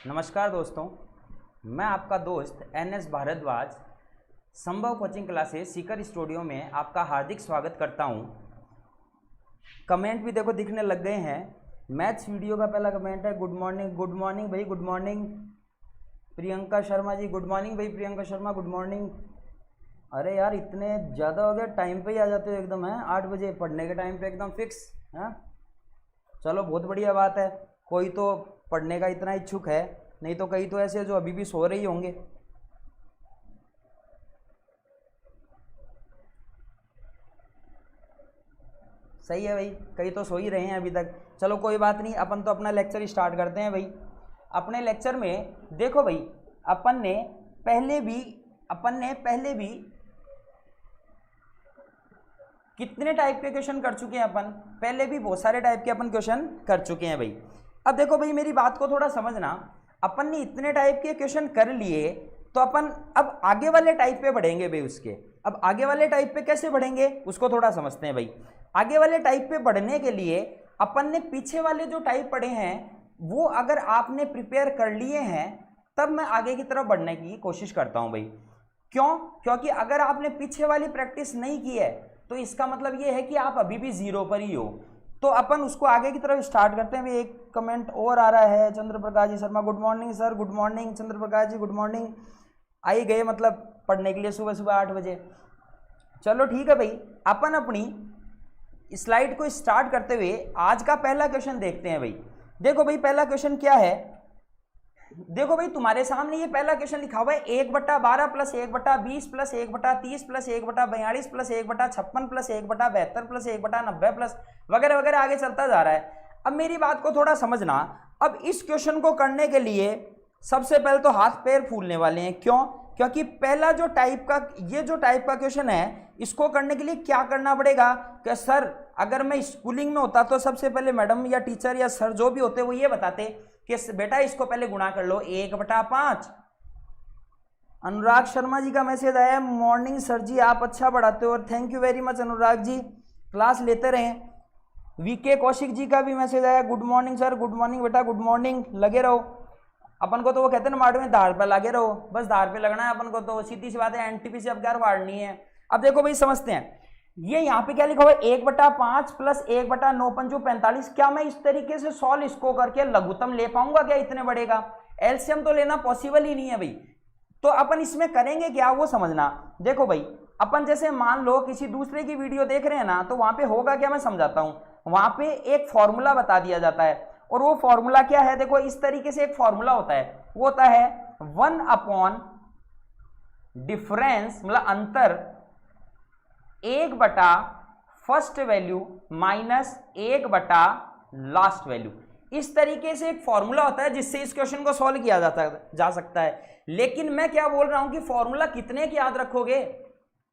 नमस्कार दोस्तों, मैं आपका दोस्त NS भारद्वाज संभव कोचिंग क्लासेस सीकर स्टूडियो में आपका हार्दिक स्वागत करता हूं। कमेंट भी देखो दिखने लग गए हैं। मैथ्स वीडियो का पहला कमेंट है, गुड मॉर्निंग भाई, good morning Priyanka Sharma ji, good morning भाई प्रियंका शर्मा, गुड मॉर्निंग। अरे यार इतने ज़्यादा हो गया, टाइम पे ही आ जाते हो एकदम, है 8 बजे पढ़ने के टाइम पे एकदम फिक्स है। चलो बहुत बढ़िया बात है, कोई तो पढ़ने का इतना इच्छुक है, नहीं तो कई तो ऐसे जो अभी भी सो रही होंगे। सही है भाई, कई तो सो ही रहे हैं अभी तक। चलो कोई बात नहीं, अपन तो अपना लेक्चर स्टार्ट करते हैं भाई। अपने लेक्चर में देखो भाई, अपन ने पहले भी कितने टाइप के क्वेश्चन कर चुके हैं। अपन पहले भी बहुत सारे टाइप के अपन क्वेश्चन कर चुके हैं भाई। अब देखो भाई, मेरी बात को थोड़ा समझना। अपन ने इतने टाइप के क्वेश्चन कर लिए तो अपन अब आगे वाले टाइप पे बढ़ेंगे भाई। उसके अब आगे वाले टाइप पे कैसे बढ़ेंगे उसको थोड़ा समझते हैं भाई। आगे वाले टाइप पे बढ़ने के लिए अपन ने पीछे वाले जो टाइप पढ़े हैं वो अगर आपने प्रिपेयर कर लिए हैं तब मैं आगे की तरफ बढ़ने की कोशिश करता हूं भाई। क्यों? क्योंकि अगर आपने पीछे वाली प्रैक्टिस नहीं की है तो इसका मतलब ये है कि आप अभी भी जीरो पर ही हो। तो अपन उसको आगे की तरफ स्टार्ट करते हैं भाई। एक कमेंट और आ रहा है, Chandra Prakash ji Sharma, good morning sir, good morning Chandra Prakash ji, good morning. आई गए मतलब पढ़ने के लिए सुबह सुबह 8 बजे। चलो ठीक है भाई, अपन अपनी स्लाइड को स्टार्ट करते हुए आज का पहला क्वेश्चन देखते हैं भाई। देखो भाई पहला क्वेश्चन क्या है। देखो भाई तुम्हारे सामने ये पहला क्वेश्चन लिखा हुआ है 1/12 plus 1/20 plus 1/30 plus 1/42 plus 1/56 plus 1/72 plus 1/90 plus वगैरह वगैरह आगे चलता जा रहा है। अब मेरी बात को थोड़ा समझना। अब इस क्वेश्चन को करने के लिए सबसे पहले तो हाथ पैर फूलने वाले हैं। क्यों? क्योंकि पहला जो टाइप का क्वेश्चन है इसको करने के लिए क्या करना पड़ेगा कि सर अगर मैं स्कूलिंग में होता तो सबसे पहले मैडम या टीचर या सर जो भी होते वो ये बताते कि बेटा इसको पहले गुणा कर लो 1/5। अनुराग शर्मा जी का मैसेज आया है, मॉर्निंग सर जी आप अच्छा पढ़ाते हो और thank you very much Anurag ji, class लेते रहें। वीके कौशिक जी का भी मैसेज आया, good morning sir, good morning बेटा, गुड मॉर्निंग, लगे रहो। अपन को तो वो कहते हैं ना मार्ट में धार पे लगे रहो, बस धार पे लगना है अपन को, तो सीधी सी बात है। एनटीपी से अब क्या फाड़नी है। अब देखो भाई समझते हैं, ये यहाँ पे क्या लिखा हुआ है 1/5 प्लस 1/9 पंजू 45। क्या मैं इस तरीके से सॉल्व इसको करके लघुत्तम ले पाऊंगा क्या इतने बड़े का? एलसीएम तो लेना पॉसिबल ही नहीं है भाई। तो अपन इसमें करेंगे क्या वो समझना। देखो भाई अपन जैसे मान लो किसी दूसरे की वीडियो देख रहे हैं ना, तो वहां पे होगा क्या मैं समझाता हूं। वहां पे एक फॉर्मूला बता दिया जाता है और वो फॉर्मूला क्या है, देखो इस तरीके से एक फॉर्मूला होता है, वो होता है 1 डिफरेंस मतलब अंतर 1 first value minus 1 last value. इस तरीके से एक फॉर्मूला होता है जिससे इस क्वेश्चन को सॉल्व किया जा सकता है। लेकिन मैं क्या बोल रहा हूं कि फॉर्मूला कितने की याद रखोगे।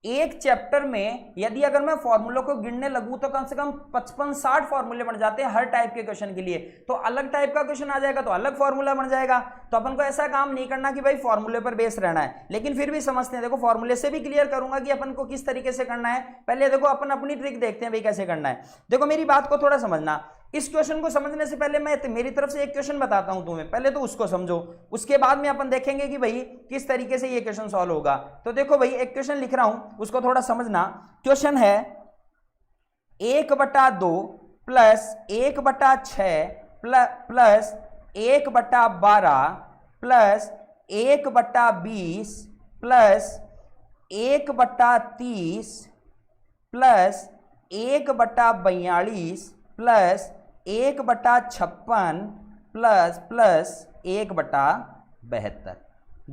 एक चैप्टर में यदि अगर मैं फॉर्मूलों को गिनने लगूं तो कम से कम 55-60 फॉर्मूले बन जाते हैं हर टाइप के क्वेश्चन के लिए। तो अलग टाइप का क्वेश्चन आ जाएगा तो अलग फॉर्मूला बन जाएगा। तो अपन को ऐसा काम नहीं करना कि भाई फॉर्मूले पर बेस रहना है, लेकिन फिर भी समझते हैं। देखो फॉर्मूले से भी क्लियर करूंगा कि अपन को किस तरीके से करना है। पहले देखो अपन अपनी ट्रिक देखते हैं भाई कैसे करना है। देखो मेरी बात को थोड़ा समझना। इस क्वेश्चन को समझने से पहले मैं मेरी तरफ से एक क्वेश्चन बताता हूं तुम्हें, पहले तो उसको समझो, उसके बाद में अपन देखेंगे कि भाई किस तरीके से ये क्वेश्चन सॉल्व होगा। तो देखो भाई एक क्वेश्चन लिख रहा हूं, उसको थोड़ा समझना। क्वेश्चन है 1/2 plus 1/6 plus 1/12 plus 1/20 plus 1/30 plus 1/42 plus 1/56 plus 1/72।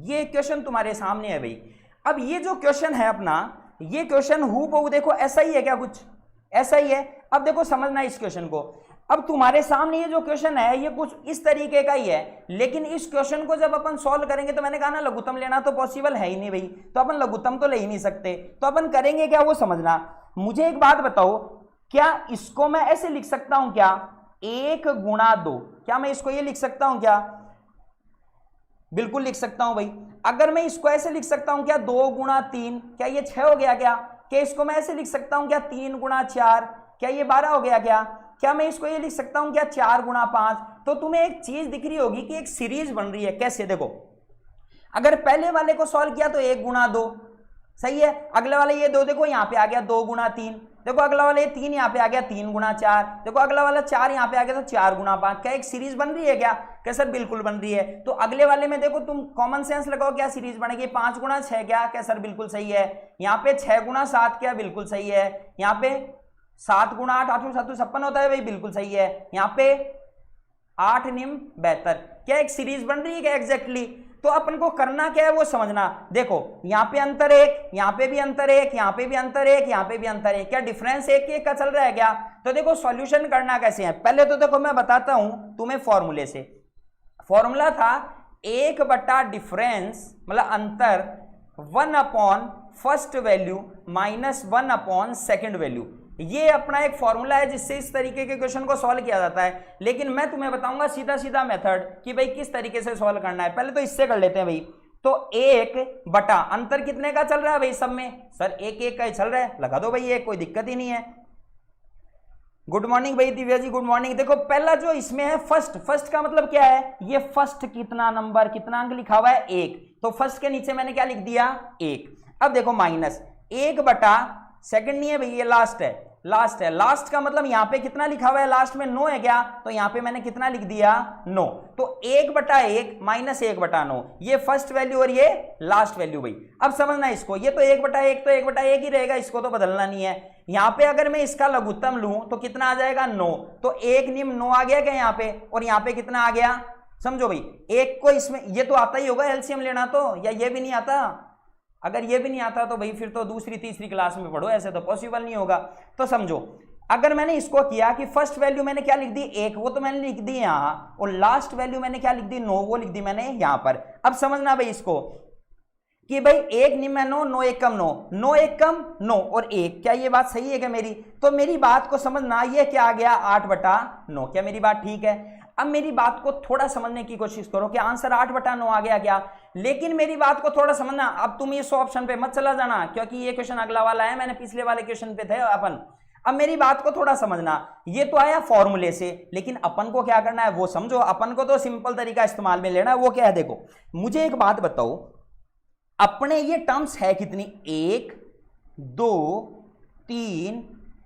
ये क्वेश्चन तुम्हारे सामने है भाई। अब ये जो क्वेश्चन है अपना, ये क्वेश्चन हूबहू देखो ऐसा ही है क्या, कुछ ऐसा ही है। अब देखो समझना इस क्वेश्चन को। अब तुम्हारे सामने ये जो क्वेश्चन है ये कुछ इस तरीके का ही है, लेकिन इस क्वेश्चन को जब अपन सॉल्व करेंगे तो मैंने कहा ना लघुत्तम लेना तो पॉसिबल है ही नहीं भाई, तो अपन लघुत्तम तो ले ही नहीं सकते। तो अपन करेंगे क्या वो समझना। मुझे एक बात बताओ, क्या इसको मैं ऐसे लिख सकता हूं क्या 1/2? क्या मैं इसको ये लिख सकता हूं क्या? बिल्कुल लिख सकता हूं भाई। अगर मैं इसको ऐसे लिख सकता हूं क्या 2x3, क्या ये 6 हो गया क्या? क्या इसको मैं ऐसे लिख सकता हूं क्या 3x4, क्या ये 12 हो गया क्या? क्या मैं इसको ये लिख सकता हूं क्या 4 गुणा 5? तो तुम्हें एक चीज दिख रही होगी कि एक सीरीज बन रही है। कैसे? देखो, अगर पहले वाले को सॉल्व किया तो 1 गुणा 2, सही है। अगले वाले ये 2 देखो यहाँ पे आ गया 2 गुणा 3, देखो अगला वाला ये 3 यहाँ पे आ गया 3 गुणा 4, देखो अगला वाला 4 यहाँ पे आ गया तो 4 गुणा 5। क्या एक सीरीज बन रही है क्या? क्या सर बिल्कुल बन रही है। तो अगले वाले में देखो तुम कॉमन सेंस लगाओ, क्या सीरीज बनेगी? 5 गुणा 6 क्या? क्या सर बिल्कुल सही है। यहाँ पे 6 गुणा 7 क्या? बिल्कुल सही है। यहाँ पे 7 गुणा 8, 8 7 56 होता है भाई, बिल्कुल सही है। यहाँ पे 8 निम 72, क्या एक सीरीज बन रही है क्या? एग्जैक्टली। तो अपन को करना क्या है वो समझना। देखो यहाँ पे अंतर 1, यहाँ पे भी अंतर 1, यहाँ पे भी अंतर 1, यहाँ पे भी अंतर 1, क्या डिफरेंस 1 का चल रहा है क्या? तो देखो सॉल्यूशन करना कैसे है, पहले तो देखो मैं बताता हूं तुम्हें फॉर्मूले से। फॉर्मूला था 1 बटा डिफरेंस मतलब अंतर 1 upon first value minus 1 upon second value. ये अपना एक फॉर्मूला है जिससे इस तरीके के क्वेश्चन को सॉल्व किया जाता है। लेकिन मैं तुम्हें बताऊंगा सीधा सीधा मेथड कि भाई किस तरीके से सॉल्व करना है। पहले तो इससे कर लेते हैं भाई। तो 1 बटा अंतर कितने का चल रहा है भाई सब में? सर 1 का ही चल रहा है, लगा दो भाई 1, कोई दिक्कत ही नहीं है। गुड मॉर्निंग भाई दिव्या जी, गुड मॉर्निंग। देखो पहला जो इसमें है फर्स्ट, फर्स्ट का मतलब क्या है? ये फर्स्ट कितना नंबर कितना अंक लिखा हुआ है? 1, तो फर्स्ट के नीचे मैंने क्या लिख दिया? 1। अब देखो माइनस 1 बटा सेकंड नहीं है भाई, ये लास्ट है, लास्ट है। लास्ट का मतलब यहां पे कितना लिखा हुआ है? लास्ट में 9 है क्या? तो यहां पे मैंने कितना लिख दिया? 9। तो 1 बटा 1 माइनस 1 बटा 9, ये फर्स्ट वैल्यू और ये लास्ट वैल्यू भाई। अब समझना इसको, ये तो 1 बटा 1 तो 1 बटा 1 ही रहेगा, इसको तो बदलना नहीं है। यहां पे अगर मैं इसका लघुत्तम लूं तो कितना आ जाएगा? 9। तो 1 निम 9 आ गया क्या यहाँ पे? और यहाँ पे कितना आ गया? समझो भाई, 1 को इसमें ये तो आता ही होगा एलसीएम लेना तो, या ये भी नहीं आता? अगर ये भी नहीं आता तो भाई फिर तो दूसरी तीसरी क्लास में पढ़ो, ऐसे तो पॉसिबल नहीं होगा। तो समझो अगर मैंने इसको किया कि फर्स्ट वैल्यू मैंने क्या लिख दी? 1, वो तो मैंने लिख दी यहां, और लास्ट वैल्यू मैंने क्या लिख दी? 9, वो लिख दी मैंने यहां पर। अब समझना भाई इसको कि भाई 1 निम 9, 9 1 कम 9, 9 1 कम 9 और 1, क्या ये बात सही है क्या मेरी? तो मेरी बात को समझना, ये क्या आ गया? 8 बटा 9। क्या मेरी बात ठीक है? अब मेरी बात को थोड़ा समझने की कोशिश करो कि आंसर 8 बटा 9 आ गया क्या? लेकिन मेरी बात को थोड़ा समझना। अब तुम इस ऑप्शन पे मत चला जाना, क्योंकि ये क्वेश्चन अगला वाला है, मैंने पिछले वाले क्वेश्चन पे थे अपन। अब मेरी बात को थोड़ा समझना, ये तो आया फॉर्मूले से, लेकिन अपन को क्या करना है वो समझो। अपन को तो सिंपल तरीका इस्तेमाल में लेना है। वो क्या है? देखो मुझे एक बात बताओ, अपने ये टर्म्स है कितनी? 1 2 3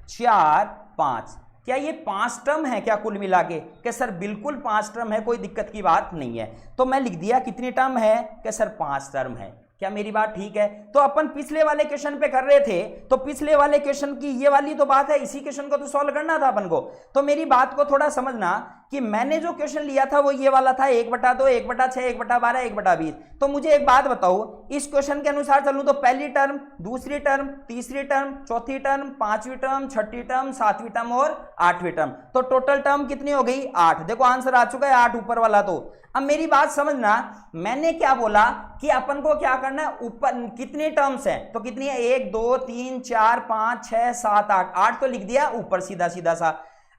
4 5, क्या ये 5 टर्म है क्या कुल मिला के? क्या सर बिल्कुल 5 टर्म है, कोई दिक्कत की बात नहीं है। तो मैं लिख दिया कितनी टर्म है? क्या सर 5 टर्म है। क्या मेरी बात ठीक है? तो अपन पिछले वाले क्वेश्चन पे कर रहे थे, तो पिछले वाले क्वेश्चन की ये वाली तो बात है, इसी क्वेश्चन को तो सॉल्व करना था अपन को। तो मेरी बात को थोड़ा समझना कि मैंने जो क्वेश्चन लिया था वो ये वाला था, 1 बटा 2, 1 बटा 6, 1 बटा 12, 1 बटा 20। तो मुझे एक बात बताओ, इस क्वेश्चन के अनुसार चलूं तो पहली टर्म, दूसरी टर्म, तीसरी टर्म, चौथी टर्म, पांचवी टर्म, छठी टर्म, सातवीं टर्म और आठवीं टर्म, तो टोटल टर्म कितनी हो गई? 8। देखो आंसर आ चुका है 8 ऊपर वाला। तो अब मेरी बात समझना, मैंने क्या बोला कि अपन को क्या करना है? ऊपर कितनी टर्म्स हैं? तो कितनी है? 1 2 3 4 5 6 7 8, 8 तो लिख दिया ऊपर सीधा सीधा सा।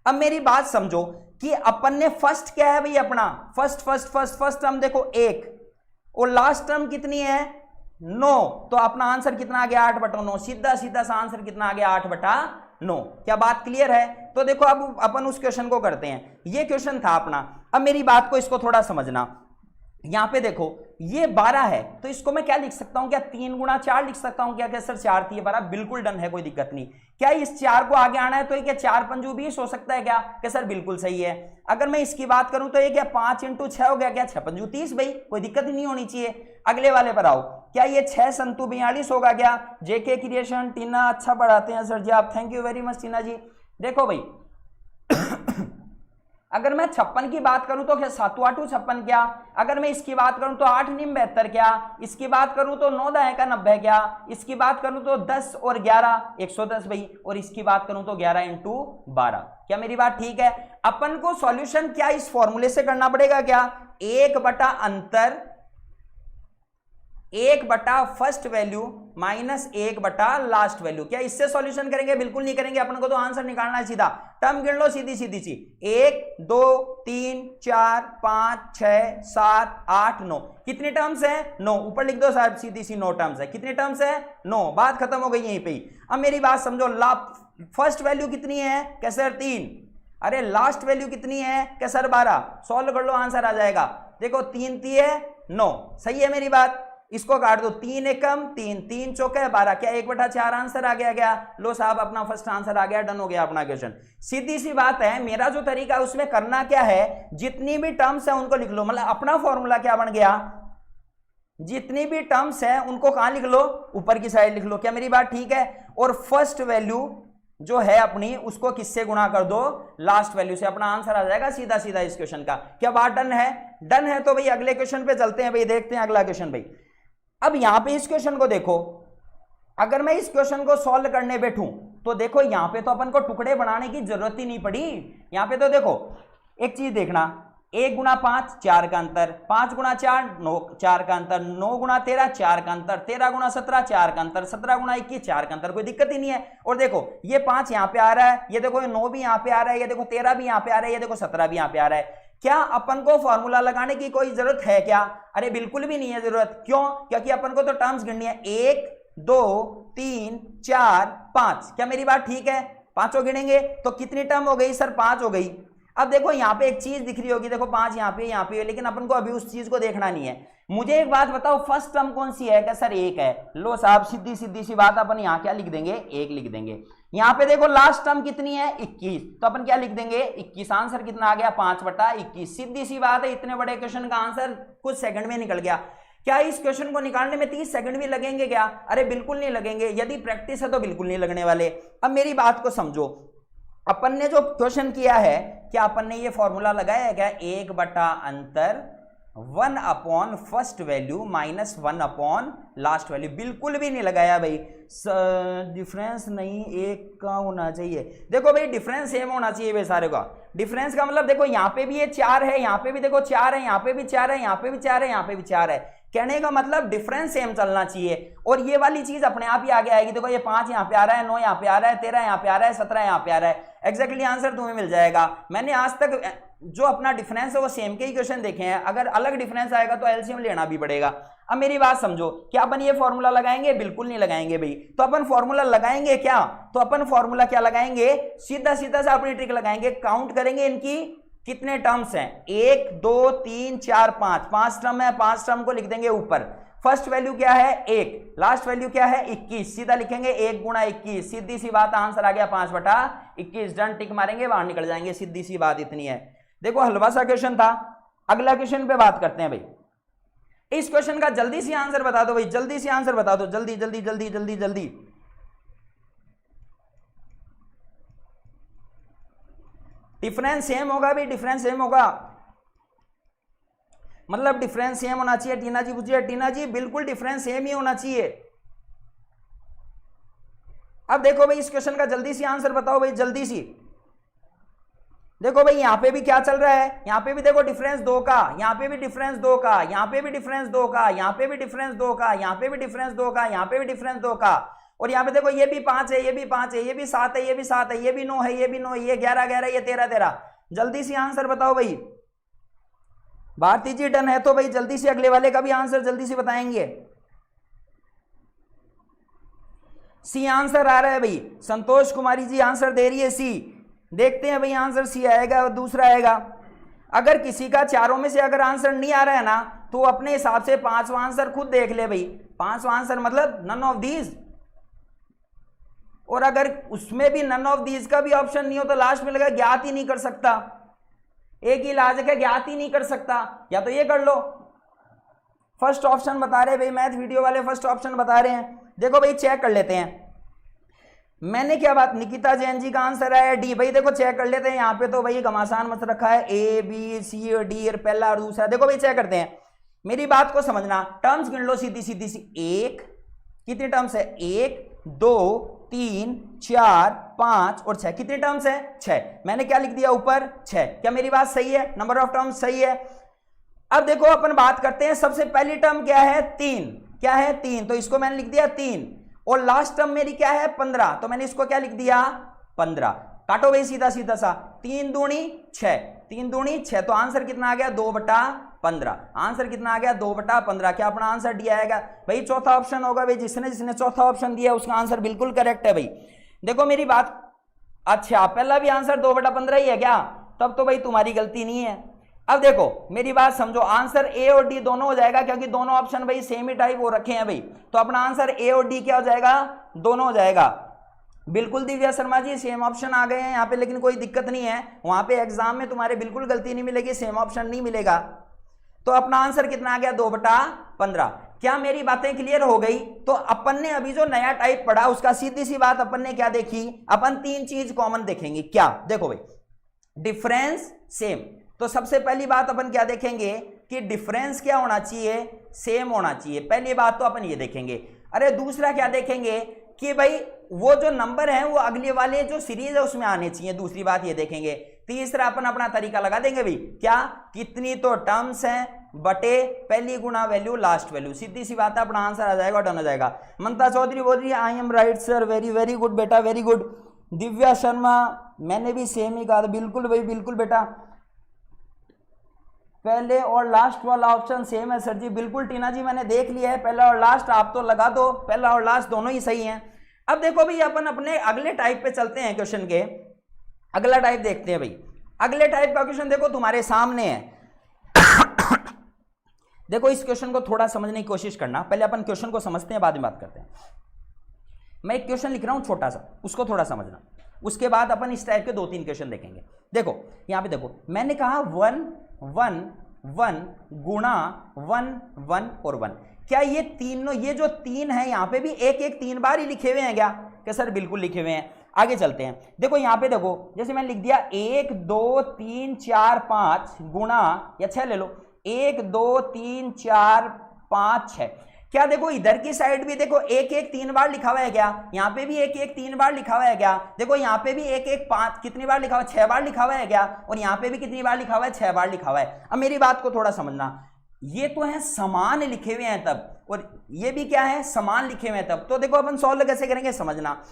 अब मेरी बात समझो कि अपन ने फर्स्ट क्या है भाई अपना? फर्स्ट टर्म देखो 1, और लास्ट टर्म कितनी है? 9। तो अपना आंसर कितना आ गया? 8 बटा 9। सीधा सीधा सा आंसर कितना आ गया? 8 बटा 9। क्या बात क्लियर है? तो देखो अब अपन उस क्वेश्चन को करते हैं। ये क्वेश्चन था अपना। अब मेरी बात को इसको थोड़ा समझना। यहां पे देखो ये 12 है, तो इसको मैं क्या लिख सकता हूं? क्या 3 गुणा 4 लिख सकता हूं क्या? क्या सर 4 थी 12? बिल्कुल डन है, कोई दिक्कत नहीं। क्या इस 4 को आगे आना है तो ये क्या 4 पंजू 20 हो सकता है क्या? क्या सर बिल्कुल सही है। अगर मैं इसकी बात करूं तो ये क्या 5 × 6 हो गया? क्या 6 पंजू 30 भाई, कोई दिक्कत ही नहीं होनी चाहिए। अगले वाले पर आओ, क्या ये 6 संतु 42 होगा क्या? जेके क्रिएशन टीना अच्छा पढ़ाते हैं सर जी आप, थैंक यू वेरी मच टीना जी। देखो भाई अगर मैं 56 की बात करूं तो क्या 7 8 56 क्या? अगर मैं इसकी बात करूं तो 8 निम 72 क्या? इसकी बात करूं तो 9 10 का 90 क्या? इसकी बात करूं तो 10 और 11 110 भाई, और इसकी बात करूं तो 11 × 12। क्या मेरी बात ठीक है? अपन को सॉल्यूशन क्या इस फॉर्मूले से करना पड़ेगा क्या? 1 बटा अंतर 1 बटा फर्स्ट वैल्यू माइनस 1 बटा लास्ट वैल्यू। क्या इससे सॉल्यूशन करेंगे? बिल्कुल नहीं करेंगे। अपन को तो आंसर निकालना है सीधा। टर्म गिन लो सीधी सीधी सी, 1 2 3 4 5 6 7 8 9। कितनी टर्म्स है? 9। ऊपर लिख दो साहब सीधी सी, 9 टर्म्स है। कितनी टर्म्स है? 9। बात खत्म हो गई यहीं पे ही। अब मेरी बात समझो, फर्स्ट वैल्यू कितनी है? कैसे 3, अरे लास्ट वैल्यू कितनी है क्या सर 12, सॉल्व कर लो आंसर आ जाएगा। देखो 3 3 9, सही है मेरी बात, इसको काट दो, 3 एकम 3, 3 चौके 12, क्या 1/4 आंसर आ गया। लो साहब अपना फर्स्ट आंसर आ गया, डन हो गया अपना क्वेश्चन। सीधी सी बात है, मेरा जो तरीका है उसमें करना क्या है, जितनी भी टर्म्स है उनको लिख लो, मतलब अपना फॉर्मूला क्या बन गया, जितनी भी टर्म्स है उनको कहां लिख लो, ऊपर की साइड लिख लो, क्या मेरी बात ठीक है। और फर्स्ट वैल्यू जो है अपनी उसको किससे गुणा कर दो, लास्ट वैल्यू से, अपना आंसर आ जाएगा सीधा सीधा इस क्वेश्चन का। क्या बात डन है, डन है तो भाई अगले क्वेश्चन पे चलते हैं भाई, देखते हैं अगला क्वेश्चन भाई। अब यहां पे इस क्वेश्चन को देखो, अगर मैं इस क्वेश्चन को सॉल्व करने बैठूं तो देखो यहां पे तो अपन को टुकड़े बनाने की जरूरत ही नहीं पड़ी। यहां पे तो देखो एक चीज देखना, 1 गुणा 5 4 का अंतर, 5 गुणा 4 9 4 का अंतर, 9 गुणा 13 4 का अंतर, 13 गुणा 17 4 का अंतर, 17 गुणा 21 4 का अंतर, कोई दिक्कत ही नहीं है। और देखो ये 5 यहां पे आ रहा है, ये देखो 9 भी यहां पे आ रहा है, ये देखो 13 भी यहां पे आ रहा है, ये देखो 17 भी यहां पे आ रहा है। क्या अपन को फॉर्मूला लगाने की कोई जरूरत है क्या, अरे बिल्कुल भी नहीं है जरूरत। क्यों, क्योंकि अपन को तो टर्म्स गिननी है, 1 2 3 4 5, क्या मेरी बात ठीक है, पांचों गिनेंगे तो कितनी टर्म हो गई सर, 5 हो गई। अब देखो यहाँ पे एक चीज दिख रही होगी, देखो 5 यहाँ पे, लेकिन अपन को अभी उस चीज को देखना नहीं है। मुझे एक बात बताओ, फर्स्ट टर्म कौन सी है, क्या सर 1 है। लो साहब सीधी सी बात, अपन यहाँ क्या लिख देंगे, 1 लिख देंगे। यहाँ पे देखो लास्ट टर्म कितनी है 21, तो अपन क्या लिख देंगे 21, आंसर कितना आ गया 5/21। सीधी सी बात है, इतने बड़े क्वेश्चन का आंसर कुछ सेकंड में निकल गया। क्या इस क्वेश्चन को निकालने में 30 सेकंड भी लगेंगे क्या, अरे बिल्कुल नहीं लगेंगे, यदि प्रैक्टिस है तो बिल्कुल नहीं लगने वाले। अब मेरी बात को समझो, अपन ने जो क्वेश्चन किया है, क्या अपन ने ये फॉर्मूला लगाया है क्या, 1 बटा अंतर 1 upon first value minus 1 upon last value, बिल्कुल भी नहीं लगाया भाई। डिफरेंस नहीं 1 का होना चाहिए, देखो भाई डिफरेंस सेम होना चाहिए भाई सारे का। डिफरेंस का मतलब देखो यहाँ पे भी ये 4 है, यहाँ पे भी देखो 4 है, यहाँ पे भी 4 है, यहाँ पे भी 4 है, यहाँ पे भी 4 है, कहने का मतलब डिफरेंस सेम चलना चाहिए। और ये वाली चीज अपने आप ही आगे आएगी, देखो ये 5 यहाँ पे आ रहा है, 9 यहाँ पे आ रहा है, 13 यहाँ पे आ रहा है, 17 यहाँ पे आ रहा है, एग्जैक्टली आंसर तुम्हें मिल जाएगा। मैंने आज तक जो अपना डिफरेंस है वो सेम के ही क्वेश्चन देखे हैं, अगर अलग डिफरेंस आएगा तो एलसीएम लेना भी पड़ेगा। अब मेरी बात समझो, क्या अपन ये फॉर्मूला लगाएंगे, बिल्कुल नहीं लगाएंगे भाई। तो अपन फॉर्मूला लगाएंगे क्या, तो अपन फॉर्मूला क्या लगाएंगे, सीधा सीधा से अपनी ट्रिक लगाएंगे, काउंट करेंगे इनकी कितने टर्म्स हैं, 1 2 3 4 5, 5 टर्म है, 5 टर्म को लिख देंगे ऊपर। फर्स्ट वैल्यू क्या है 1, लास्ट वैल्यू क्या है 21, सीधा लिखेंगे 1 गुणा 21, सीधी सी बात, आंसर आ गया 5/21, डन, टिक मारेंगे बाहर निकल जाएंगे, सीधी सी बात इतनी है। देखो हलवा सा क्वेश्चन था। अगला क्वेश्चन पे बात करते हैं भाई। इस क्वेश्चन का जल्दी से आंसर बता दो भाई, जल्दी से आंसर बता दो, जल्दी जल्दी जल्दी जल्दी जल्दी। डिफरेंस सेम होगा भाई, डिफरेंस सेम होगा, मतलब डिफरेंस सेम होना चाहिए। टीना जी पूछिए, टीना जी बिल्कुल डिफरेंस सेम ही होना चाहिए। अब देखो भाई इस क्वेश्चन का जल्दी से आंसर बताओ भाई, जल्दी सी। देखो भाई यहां पे भी क्या चल रहा है, यहां पे भी देखो डिफरेंस 2 का, यहां पे भी डिफरेंस 2 का, यहां पे भी डिफरेंस 2 का, यहां पे भी डिफरेंस 2 का, यहां पे भी डिफरेंस 2 का, यहां पे भी डिफरेंस 2 का, और यहां पे देखो ये भी 5 है, ये भी 5 है, ये भी 7 है, ये भी 7 है, ये भी 9 है, ये भी 9 है, ये 11 11, ये 13 13। जल्दी से आंसर बताओ भाई। भारती जी डन है तो भाई जल्दी से अगले वाले का भी आंसर जल्दी से बताएंगे। सी आंसर आ रहा है भाई, संतोष कुमारी जी आंसर दे रही है सी। देखते हैं भाई आंसर सी आएगा और दूसरा आएगा। अगर किसी का चारों में से अगर आंसर नहीं आ रहा है ना, तो अपने हिसाब से 5वां आंसर खुद देख ले भाई। 5वां आंसर मतलब नन ऑफ दीज, और अगर उसमें भी नन ऑफ दीज का भी ऑप्शन नहीं हो तो लास्ट में लगा ज्ञात ही नहीं कर सकता। एक ही इलाज है, ज्ञात ही नहीं कर सकता, या तो ये कर लो। फर्स्ट ऑप्शन बता रहे भाई, मैथ वीडियो वाले फर्स्ट ऑप्शन बता रहे हैं। देखो भाई चेक कर लेते हैं, मैंने क्या बात, निकिता जैन जी का आंसर आया डी। भाई देखो चेक कर लेते हैं, यहाँ पे तो भाई घमासान मत रखा है, ए बी सी और डी, और पहला और दूसरा। देखो भाई चेक करते हैं, मेरी बात को समझना, टर्म्स गिन लो सीधी सीधी सी। 1 कितने टर्म्स है, 1 2 3 4 5 और 6, कितने टर्म्स है 6। मैंने क्या लिख दिया ऊपर 6, क्या मेरी बात सही है, नंबर ऑफ टर्म्स सही है। अब देखो अपन बात करते हैं, सबसे पहली टर्म क्या है 3, क्या है 3, तो इसको मैंने लिख दिया 3, और लास्ट टर्म मेरी क्या है 15, तो मैंने इसको क्या लिख दिया 15। काटो भाई सीधा सीधा सा, 3 दूनी 6, 3 दूनी 6, तो आंसर कितना आ गया 2/15। आंसर कितना आ गया 2/15। क्या अपना आंसर डी आएगा भाई, चौथा ऑप्शन होगा भाई, जिसने चौथा ऑप्शन दिया उसका आंसर बिल्कुल करेक्ट है भाई। देखो मेरी बात, अच्छा, पहला भी आंसर 2/15 ही है क्या? तब तो भाई तुम्हारी गलती नहीं है। अब देखो मेरी बात समझो, आंसर ए और डी दोनों हो जाएगा, क्योंकि दोनों ऑप्शन भाई सेम ही टाइप हो रखे हैं भाई, तो अपना आंसर ए और डी क्या हो जाएगा? दोनों हो जाएगा। बिल्कुल दिव्या शर्मा जी, सेम ऑप्शन आ गए हैं यहाँ पे, लेकिन कोई दिक्कत नहीं है, वहां पे एग्जाम में तुम्हारे बिल्कुल गलती नहीं मिलेगी, सेम ऑप्शन नहीं मिलेगा। तो अपना आंसर कितना आ गया? 2/15। क्या मेरी बातें क्लियर हो गई? तो अपन ने अभी जो नया टाइप पढ़ा उसका सीधी सी बात अपन ने क्या देखी? अपन 3 चीज कॉमन देखेंगे। क्या? देखो भाई, डिफरेंस सेम। तो सबसे पहली बात अपन क्या देखेंगे कि डिफरेंस क्या होना चाहिए? सेम होना चाहिए। पहली बात तो अपन ये देखेंगे। अरे दूसरा क्या देखेंगे कि भाई वो जो नंबर है वो अगले वाले जो सीरीज है उसमें आने चाहिए, दूसरी बात ये देखेंगे। तीसरा अपन अपना तरीका लगा देंगे भाई, क्या? कितनी तो टर्म्स हैं बटे पहली गुना वैल्यू लास्ट वैल्यू, सीधी सी बात है, अपना आंसर आ जाएगा, डन हो जाएगा। ममता चौधरी बोल रही है I M right sir, very very good बेटा, वेरी गुड। दिव्या शर्मा, मैंने भी सेम ही कहा था, बिल्कुल भाई बिल्कुल बेटा, पहले और लास्ट वाला ऑप्शन सेम है सर जी, बिल्कुल टीना जी मैंने देख लिया है, पहला और लास्ट आप तो लगा दो, पहला और लास्ट दोनों ही सही हैं। अब देखो भाई अपन अपने अगले टाइप पे चलते हैं क्वेश्चन के, अगला टाइप देखते हैं भाई। अगले टाइप का क्वेश्चन देखो तुम्हारे सामने है। देखो इस क्वेश्चन को थोड़ा समझने की कोशिश करना, पहले अपन क्वेश्चन को समझते हैं बाद में बात करते हैं। मैं एक क्वेश्चन लिख रहा हूं छोटा सा, उसको थोड़ा समझना, उसके बाद अपन इस टाइप के 2-3 क्वेश्चन देखेंगे। देखो यहां पे देखो, मैंने कहा 1 1 1 गुणा 1 1 और 1, क्या ये तीनों, ये जो 3 है यहां पे भी एक एक 3 बार ही लिखे हुए हैं क्या? क्या सर बिल्कुल लिखे हुए हैं। आगे चलते हैं, देखो यहां पे देखो, जैसे मैंने लिख दिया 1 2 3 4 5 गुणा या 6 ले लो, 1 2 3 4 5 6, क्या देखो इधर की साइड भी देखो एक एक 3 बार लिखा हुआ है क्या? यहाँ पे भी एक एक 3 बार लिखा हुआ है क्या? देखो यहाँ पे भी एक एक 5 कितनी बार लिखा हुआ है? 6 बार लिखा हुआ है क्या? और यहाँ पे भी कितनी बार लिखा हुआ है? 6 बार लिखा हुआ है। अब मेरी बात को थोड़ा समझना, ये तो है समान लिखे हुए हैं तब, और ये भी क्या है? समान लिखे हुए हैं तब। तो देखो अपन सॉल्व कैसे करेंगे समझना।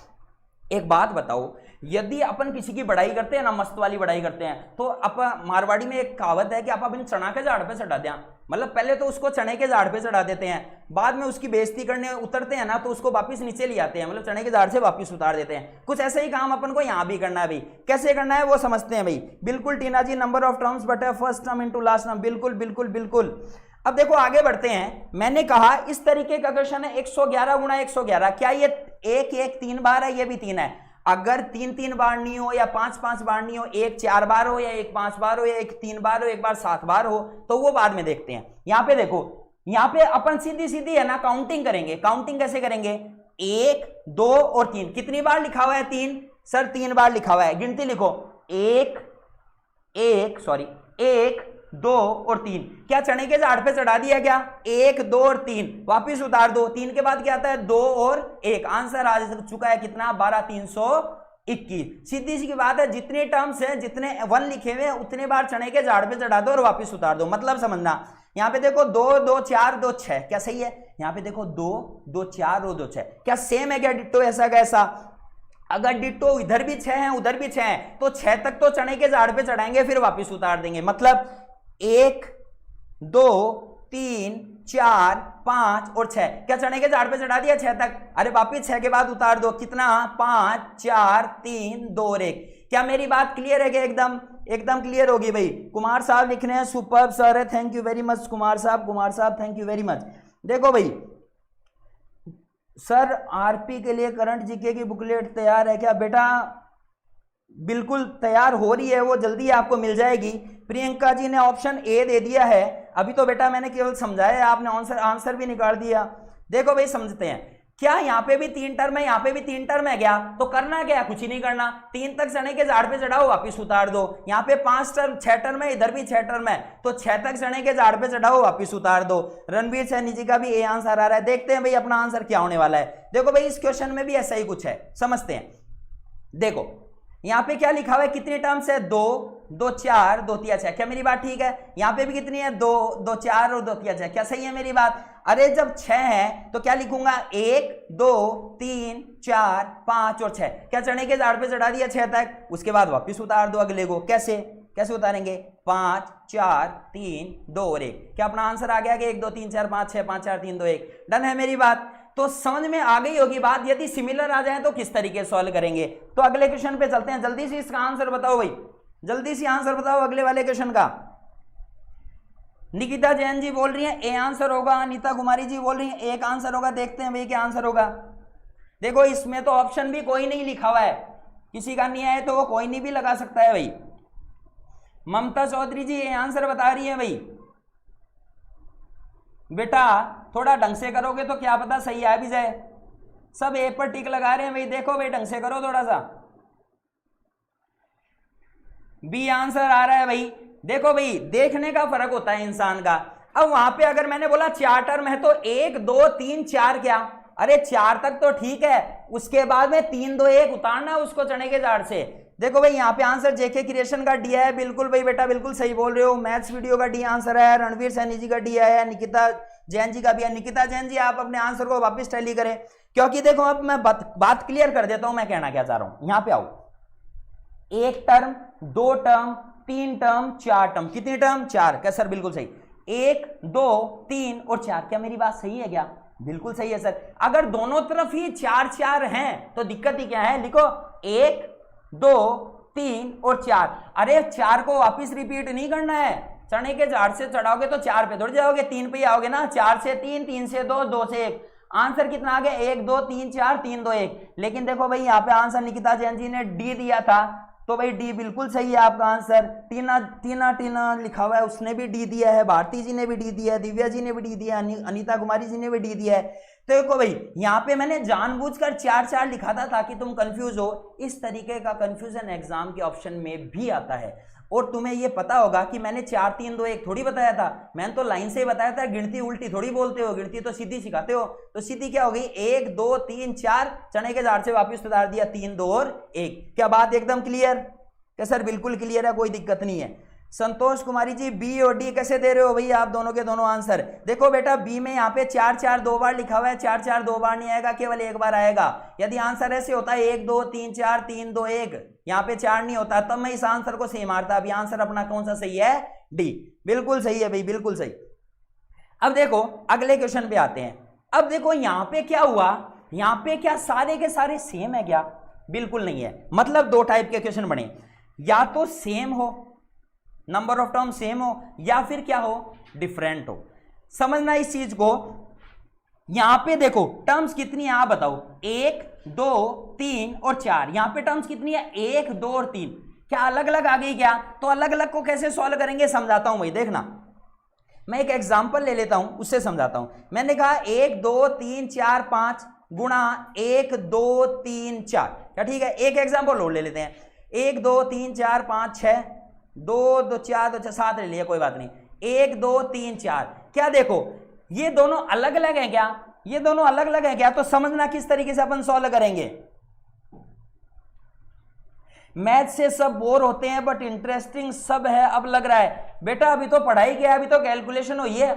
एक बात बताओ, यदि अपन किसी की बड़ाई करते हैं ना, मस्त वाली बड़ाई करते हैं, तो अपन मारवाड़ी में एक कहावत है कि आप अपने चना के झाड़ पे चढ़ा दें, मतलब पहले तो उसको चने के झाड़ पे चढ़ा देते हैं, बाद में उसकी बेइज्जती करने उतरते हैं ना तो उसको वापस नीचे ले आते हैं, मतलब चने के झाड़ से वापस उतार देते हैं। कुछ ऐसे ही काम अपन को यहाँ भी करना है भाई। कैसे करना है वो समझते हैं भाई। बिल्कुल टीना जी, नंबर ऑफ टर्म्स बटे first term into last term, बिल्कुल बिल्कुल बिल्कुल। अब देखो आगे बढ़ते हैं, मैंने कहा इस तरीके का क्वेश्चन है 111 गुणा 111, क्या ये एक एक 3 बार है? ये भी 3 है। अगर 3 बार नहीं हो या 5 बार नहीं हो, 1 4 बार हो या 1 5 बार हो या 1 3 बार हो, 1 बार 7 बार हो, तो वो बाद में देखते हैं। यहां पे देखो, यहां पे अपन सीधी सीधी है ना काउंटिंग करेंगे। काउंटिंग कैसे करेंगे? 1 2 और 3, कितनी बार लिखा हुआ है? 3 सर 3 बार लिखा हुआ है, गिनती लिखो 1 2 और 3, क्या चने के झाड़ पे चढ़ा दिया क्या? 1 2 और 3, वापिस उतार दो, 3 के बाद क्या आता है? 2 और 1, आंसर आ चुका है कितना? 12 321। सीधी सी बात है, जितने टर्म्स हैं, जितने 1 लिखे हुए हैं उतने बार चने के झाड़ पे चढ़ा दो और वापिस उतार दो। मतलब समझना, यहां पे देखो 2 2 4 2 6, क्या सही है? यहां पे देखो 2 2 4 और 2 6, क्या सेम है क्या? डिट्टो ऐसा कैसा? अगर डिट्टो इधर भी 6 है उधर भी 6 है तो 6 तक तो चने के झाड़ पे चढ़ाएंगे फिर वापिस उतार देंगे। मतलब 1 2 3 4 5 और 6, क्या चने के झाड़ पे चढ़ा दिया 6 तक? अरे वापिस 6 के बाद उतार दो, कितना? 5 4 3 2 और 1। क्या मेरी बात क्लियर है क्या? एकदम एकदम क्लियर होगी भाई। कुमार साहब लिख रहे हैं सुपर्ब सर है, thank you very much Kumar साहब थैंक यू वेरी मच। देखो भाई सर आरपी के लिए करंट जीके की बुकलेट तैयार है क्या? बेटा बिल्कुल तैयार हो रही है, वो जल्दी आपको मिल जाएगी। प्रियंका जी ने ऑप्शन ए दे दिया है, अभी तो बेटा मैंने केवल समझाया, आपने आंसर भी निकाल दिया। देखो भाई समझते हैं, क्या यहाँ पे भी 3 टर्म है, यहाँ पे भी 3 टर्म है क्या? तो करना क्या है? कुछ ही नहीं करना, 3 तक चने के झाड़ पे चढ़ाओ वापिस उतार दो। यहाँ पे 6 टर्म है, इधर भी 6 टर्म है, तो 6 तक चने के झाड़ पे चढ़ाओ वापिस उतार दो। रणवीर सैनी जी का भी ए आंसर आ रहा है। देखते हैं भाई अपना आंसर क्या होने वाला है। देखो भाई इस क्वेश्चन में भी ऐसा ही कुछ है, समझते हैं। देखो यहाँ पे क्या लिखा हुआ है? कितने टर्म्स है? 2 2 4 2 3 6, क्या मेरी बात ठीक है? यहाँ पे भी कितनी है? 2 2 4 और 2 3 6, क्या सही है मेरी बात? अरे जब 6 है तो क्या लिखूंगा? 1 2 3 4 5 और 6, क्या चने के झाड़ पे चढ़ा दिया 6 तक, उसके बाद वापिस उतार दो अगले को। कैसे कैसे उतारेंगे? 5 4 3 2 और 1, क्या अपना आंसर आ गया कि 1 2 3 4 5 6 5 4 3 2 1? डन है मेरी बात। तो समझ में आ गई होगी बात। यदि सिमिलर आ जाए तो किस तरीके से सॉल्व करेंगे। तो अगले क्वेश्चन पे चलते हैं, जल्दी से इसका आंसर बताओ भाई, जल्दी से आंसर बताओ अगले वाले क्वेश्चन का। निकिता जैन जी बोल रही है ए आंसर होगा, अनीता कुमारी जी बोल रही है एक आंसर होगा। देखते हैं भाई क्या आंसर होगा। देखो इसमें तो ऑप्शन भी कोई नहीं लिखा हुआ है, किसी का नहीं है तो वो कोई नहीं भी लगा सकता है भाई। ममता चौधरी जी ए आंसर बता रही है भाई। बेटा थोड़ा ढंग से करोगे तो क्या पता सही आ भी जाए। सब ए पर टिक लगा रहे हैं भाई, देखो भाई ढंग से करो थोड़ा सा। बी आंसर आ रहा है भाई। देखो भाई देखने का फर्क होता है इंसान का। अब वहां पे अगर मैंने बोला 4 टर्म है तो 1 2 3 4 क्या, अरे 4 तक तो ठीक है, उसके बाद में 3 2 1 उतारना उसको चने के झाड़ से। देखो भाई यहाँ पे आंसर जेके क्रिएशन का डी है, बिल्कुल भाई बेटा बिल्कुल सही बोल रहे हो। मैथ्स वीडियो का डी आंसर है, रणवीर सैनी जी का डी है, निकिता जैन जी का भी है। निकिता जैन जी आप अपने आंसर को वापस टैली करें, क्योंकि देखो अब मैं बात क्लियर कर देता हूं मैं कहना क्या चाह रहा हूं। यहां पे आओ, 1 टर्म 2 टर्म 3 टर्म 4 टर्म, कितनी टर्म 4। क्या सर बिल्कुल सही, 1 2 3 और 4। क्या मेरी बात सही है क्या? बिल्कुल सही है सर। अगर दोनों तरफ ही 4 4 हैं तो दिक्कत ही क्या है, लिखो 1 2 3 और 4। अरे 4 को वापिस रिपीट नहीं करना है, चने के झाड़ से चढ़ाओगे तो 4 पे दौड़ जाओगे, 3 पे आओगे ना। 4 से 3 3 से 2 2 से 1, आंसर कितना आ गया 1 2 3 4 3 2 1। लेकिन देखो भाई यहाँ पे आंसर निकिता जैन जी ने डी दिया था, तो भाई डी बिल्कुल सही है आपका आंसर। टीना लिखा हुआ है उसने भी डी दिया है, भारती जी ने भी डी दिया है, दिव्या जी ने भी डी दिया है, अनीता कुमारी जी ने भी डी दिया है। तो देखो भाई यहाँ पे मैंने जानबूझकर 4 4 लिखा था ताकि तुम कंफ्यूज हो। इस तरीके का कंफ्यूजन एग्जाम के ऑप्शन में भी आता है। और तुम्हें ये पता होगा कि मैंने 4 3 2 1 थोड़ी बताया था, मैंने तो लाइन से ही बताया था। गिनती उल्टी थोड़ी बोलते हो, गिनती तो सीधी सिखाते हो। तो सीधी क्या होगी 1 2 3 4, चने के झाड़ से वापस उतार दिया 3 2 और 1। क्या बात एकदम क्लियर? क्या सर बिल्कुल क्लियर है, कोई दिक्कत नहीं है। संतोष कुमारी जी बी और डी कैसे दे रहे हो भैया आप दोनों के दोनों आंसर। देखो बेटा बी में यहाँ पे 4 4 2 बार लिखा हुआ है, 4 4 2 बार नहीं आएगा, केवल 1 बार आएगा। यदि आंसर ऐसे होता है 1 2 3 4 3 2 1, यहाँ पे 4 नहीं होता, तब मैं इस आंसर को सही मारता। अभी आंसर अपना कौन सा सही है? डी, बिल्कुल सही है भाई, बिल्कुल सही। अब देखो अगले क्वेश्चन पे आते हैं। अब देखो यहाँ पे क्या हुआ, यहाँ पे क्या सारे के सारे सेम है क्या? बिल्कुल नहीं है। मतलब 2 टाइप के क्वेश्चन बने, या तो सेम हो, नंबर ऑफ टर्म सेम हो, या फिर क्या हो डिफरेंट हो। समझना इस चीज को। यहां पे देखो टर्म्स कितनी है आप बताओ, 1 2 3 और 4। यहां पे टर्म्स कितनी है 1 2 और 3। क्या अलग अलग आ गई क्या? तो अलग अलग को कैसे सॉल्व करेंगे समझाता हूं भाई। देखना मैं एक एग्जांपल ले लेता हूं, उससे समझाता हूं। मैंने कहा 1 2 3 4 5 गुणा 1 2 3 4। क्या ठीक है? एक एग्जांपल और ले लेते हैं। 1 2 3 4 5 6 2 2 4 2 7 ले लिया, कोई बात नहीं। 1 2 3 4। क्या देखो ये दोनों अलग अलग हैं क्या? ये दोनों अलग अलग हैं क्या? तो समझना किस तरीके से अपन सॉल्व करेंगे। मैथ से सब बोर होते हैं बट इंटरेस्टिंग सब है अब लग रहा है। बेटा अभी तो पढ़ाई किया, अभी तो कैलकुलेशन हुई है।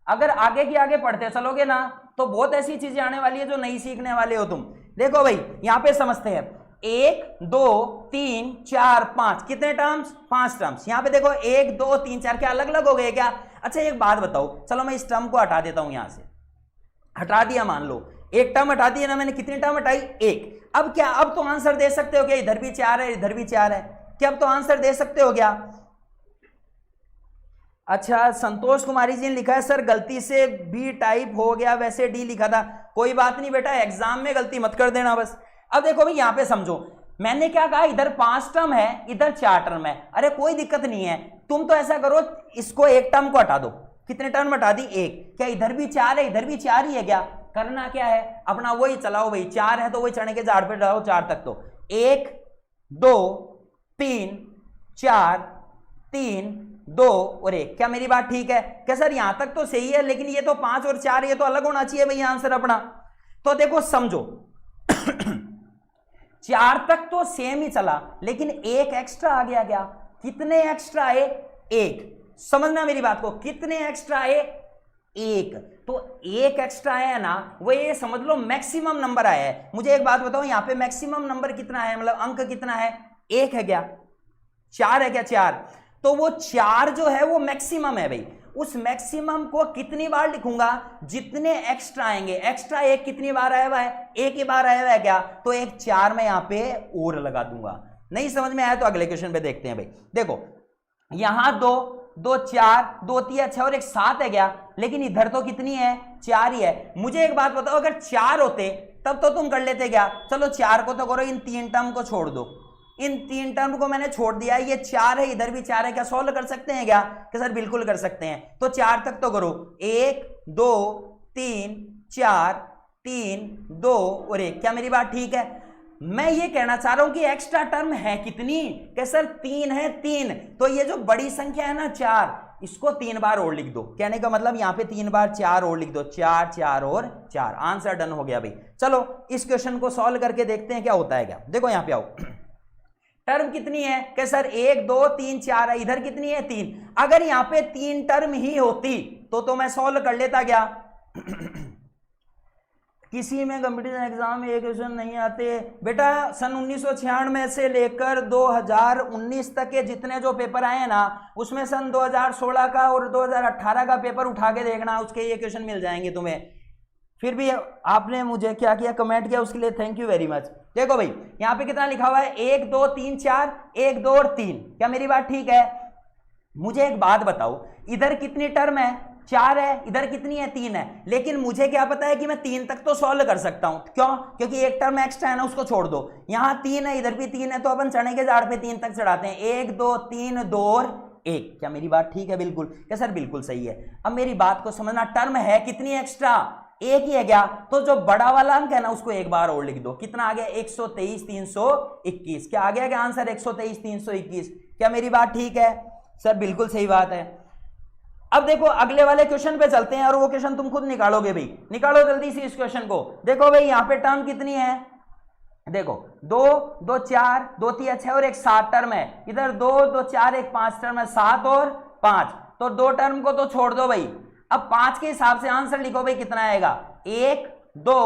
अगर आगे की आगे पढ़ते चलोगे ना तो बहुत ऐसी चीजें आने वाली है जो नहीं सीखने वाले हो तुम। देखो भाई यहां पे समझते हैं, 1 2 3 4 5, कितने टर्म्स? 5 टर्म्स। यहां पे देखो 1 2 3 4, क्या अलग अलग हो गए क्या? अच्छा एक बात बताओ, चलो मैं इस टर्म को हटा देता हूं, यहां से हटा दिया, मान लो एक टर्म हटा दिया ना मैंने। कितनी टर्म हटाई? 1। अब क्या अब तो आंसर दे सकते हो क्या? इधर भी 4 है इधर भी 4 है, क्या अब तो आंसर दे सकते हो क्या? अच्छा संतोष कुमारी जी ने लिखा है सर गलती से बी टाइप हो गया, वैसे डी लिखा था। कोई बात नहीं बेटा, एग्जाम में गलती मत कर देना बस। अब देखो भाई यहां पे समझो, मैंने क्या कहा, इधर 5 टर्म है इधर 4 टर्म है। अरे कोई दिक्कत नहीं है, तुम तो ऐसा करो इसको एक टर्म को हटा दो। कितने टर्म हटा दी? 1। क्या इधर भी 4 है इधर भी 4 ही है क्या? करना क्या है अपना वही चलाओ भाई, 4 है तो वही चने के झाड़ पे डालो 4 तक। तो 1 2 3 4 3 2 और 1। क्या मेरी बात ठीक है? क्या सर यहां तक तो सही है, लेकिन ये तो 5 और 4 ये तो अलग होना चाहिए भाई आंसर अपना। तो देखो समझो 4 तक तो सेम ही चला, लेकिन 1 एक्स्ट्रा आ गया। क्या कितने एक्स्ट्रा आए? 1। समझना मेरी बात को, कितने एक्स्ट्रा आए? 1। तो 1 एक्स्ट्रा आया ना, वो ये समझ लो मैक्सिमम नंबर आया है। मुझे एक बात बताओ, यहां पे मैक्सिमम नंबर कितना है, मतलब अंक कितना है? 1 है क्या? 4 है क्या? 4। तो वो 4 जो है वो मैक्सिमम है भाई। उस मैक्सिमम को कितनी बार लिखूंगा, जितने एक्स्ट्रा आएंगे। एक्स्ट्रा एक कितनी बार आया हुआ है, एक ही बार आया हुआ है क्या, तो एक 4 मैं यहां पे और लगा दूंगा। नहीं समझ में आया तो अगले क्वेश्चन पे देखते हैं भाई। देखो यहां 2 2 4 2 3 6 और एक 7 है क्या, लेकिन इधर तो कितनी है, 4 ही है। मुझे एक बात बताओ, अगर 4 होते तब तो तुम कर लेते क्या, चलो 4 को तो करो, इन 3 टर्म को छोड़ दो। इन 3 टर्म को मैंने छोड़ दिया, ये 4 है, इधर भी 4 है, क्या सॉल्व कर सकते हैं क्या, कि सर बिल्कुल कर सकते हैं। तो 4 तक तो करो, 1 2 3 4 3 2 और 1। क्या मेरी बात ठीक है। मैं ये कहना चाह रहा हूं कि एक्स्ट्रा टर्म है कितनी, कि सर 3 है, 3। तो ये जो बड़ी संख्या है ना 4, इसको 3 बार और लिख दो। कहने का मतलब यहां पे 3 बार 4 और लिख दो, 4 4 और 4। आंसर डन हो गया भाई। चलो इस क्वेश्चन को सॉल्व करके देखते हैं क्या होता है। क्या देखो यहां पे आओ, टर्म कितनी है, कि सर 1 2 3 4 है, इधर कितनी है 3। अगर यहां पे 3 टर्म ही होती तो मैं सॉल्व कर लेता क्या। किसी में कंपटीशन एग्जाम में एक क्वेश्चन नहीं आते बेटा। सन 1996 से लेकर 2019 तक के जितने जो पेपर आए हैं ना, उसमें सन 2016 का और 2018 का पेपर उठा के देखना, उसके ये क्वेश्चन मिल जाएंगे तुम्हें। फिर भी आपने मुझे क्या किया, कमेंट किया, उसके लिए थैंक यू वेरी मच। देखो भाई यहां पे कितना लिखा हुआ है, 1 2 3 4, 1 2 और 3। क्या मेरी बात ठीक है। मुझे एक बात बताओ, इधर कितनी टर्म है, 4 है, इधर कितनी है, 3 है। लेकिन मुझे क्या पता है कि मैं 3 तक तो सॉल्व कर सकता हूं। क्यों, क्योंकि एक टर्म एक्स्ट्रा है ना, उसको छोड़ दो। यहां 3 है, इधर भी 3 है, तो अपन चने के झाड़ पे 3 तक चढ़ाते हैं। 1 2 3 2 और 1। क्या मेरी बात ठीक है, बिल्कुल। क्या सर बिल्कुल सही है। अब मेरी बात को समझना, टर्म है कितनी एक्स्ट्रा, एक ही है क्या, तो जो बड़ा वाला अंक है ना उसको एक बार और लिख दो। कितना आ गया, 123 321। क्या आ गया क्या आंसर, 123 321। क्या मेरी बात ठीक है, सर बिल्कुल सही बात है। अब देखो अगले वाले क्वेश्चन पे चलते हैं, और वो क्वेश्चन तुम खुद निकालोगे भाई। निकालो जल्दी से इस क्वेश्चन को। देखो भाई यहां पे टर्म कितनी है, देखो 2 2 4 2 3 6 और एक 7 टर्म है। इधर 2 2 4 1 5 टर्म है, 7 और 5। तो 2 टर्म को तो छोड़ दो भाई। अब 5 के हिसाब से आंसर लिखो भाई, कितना आएगा, 1 2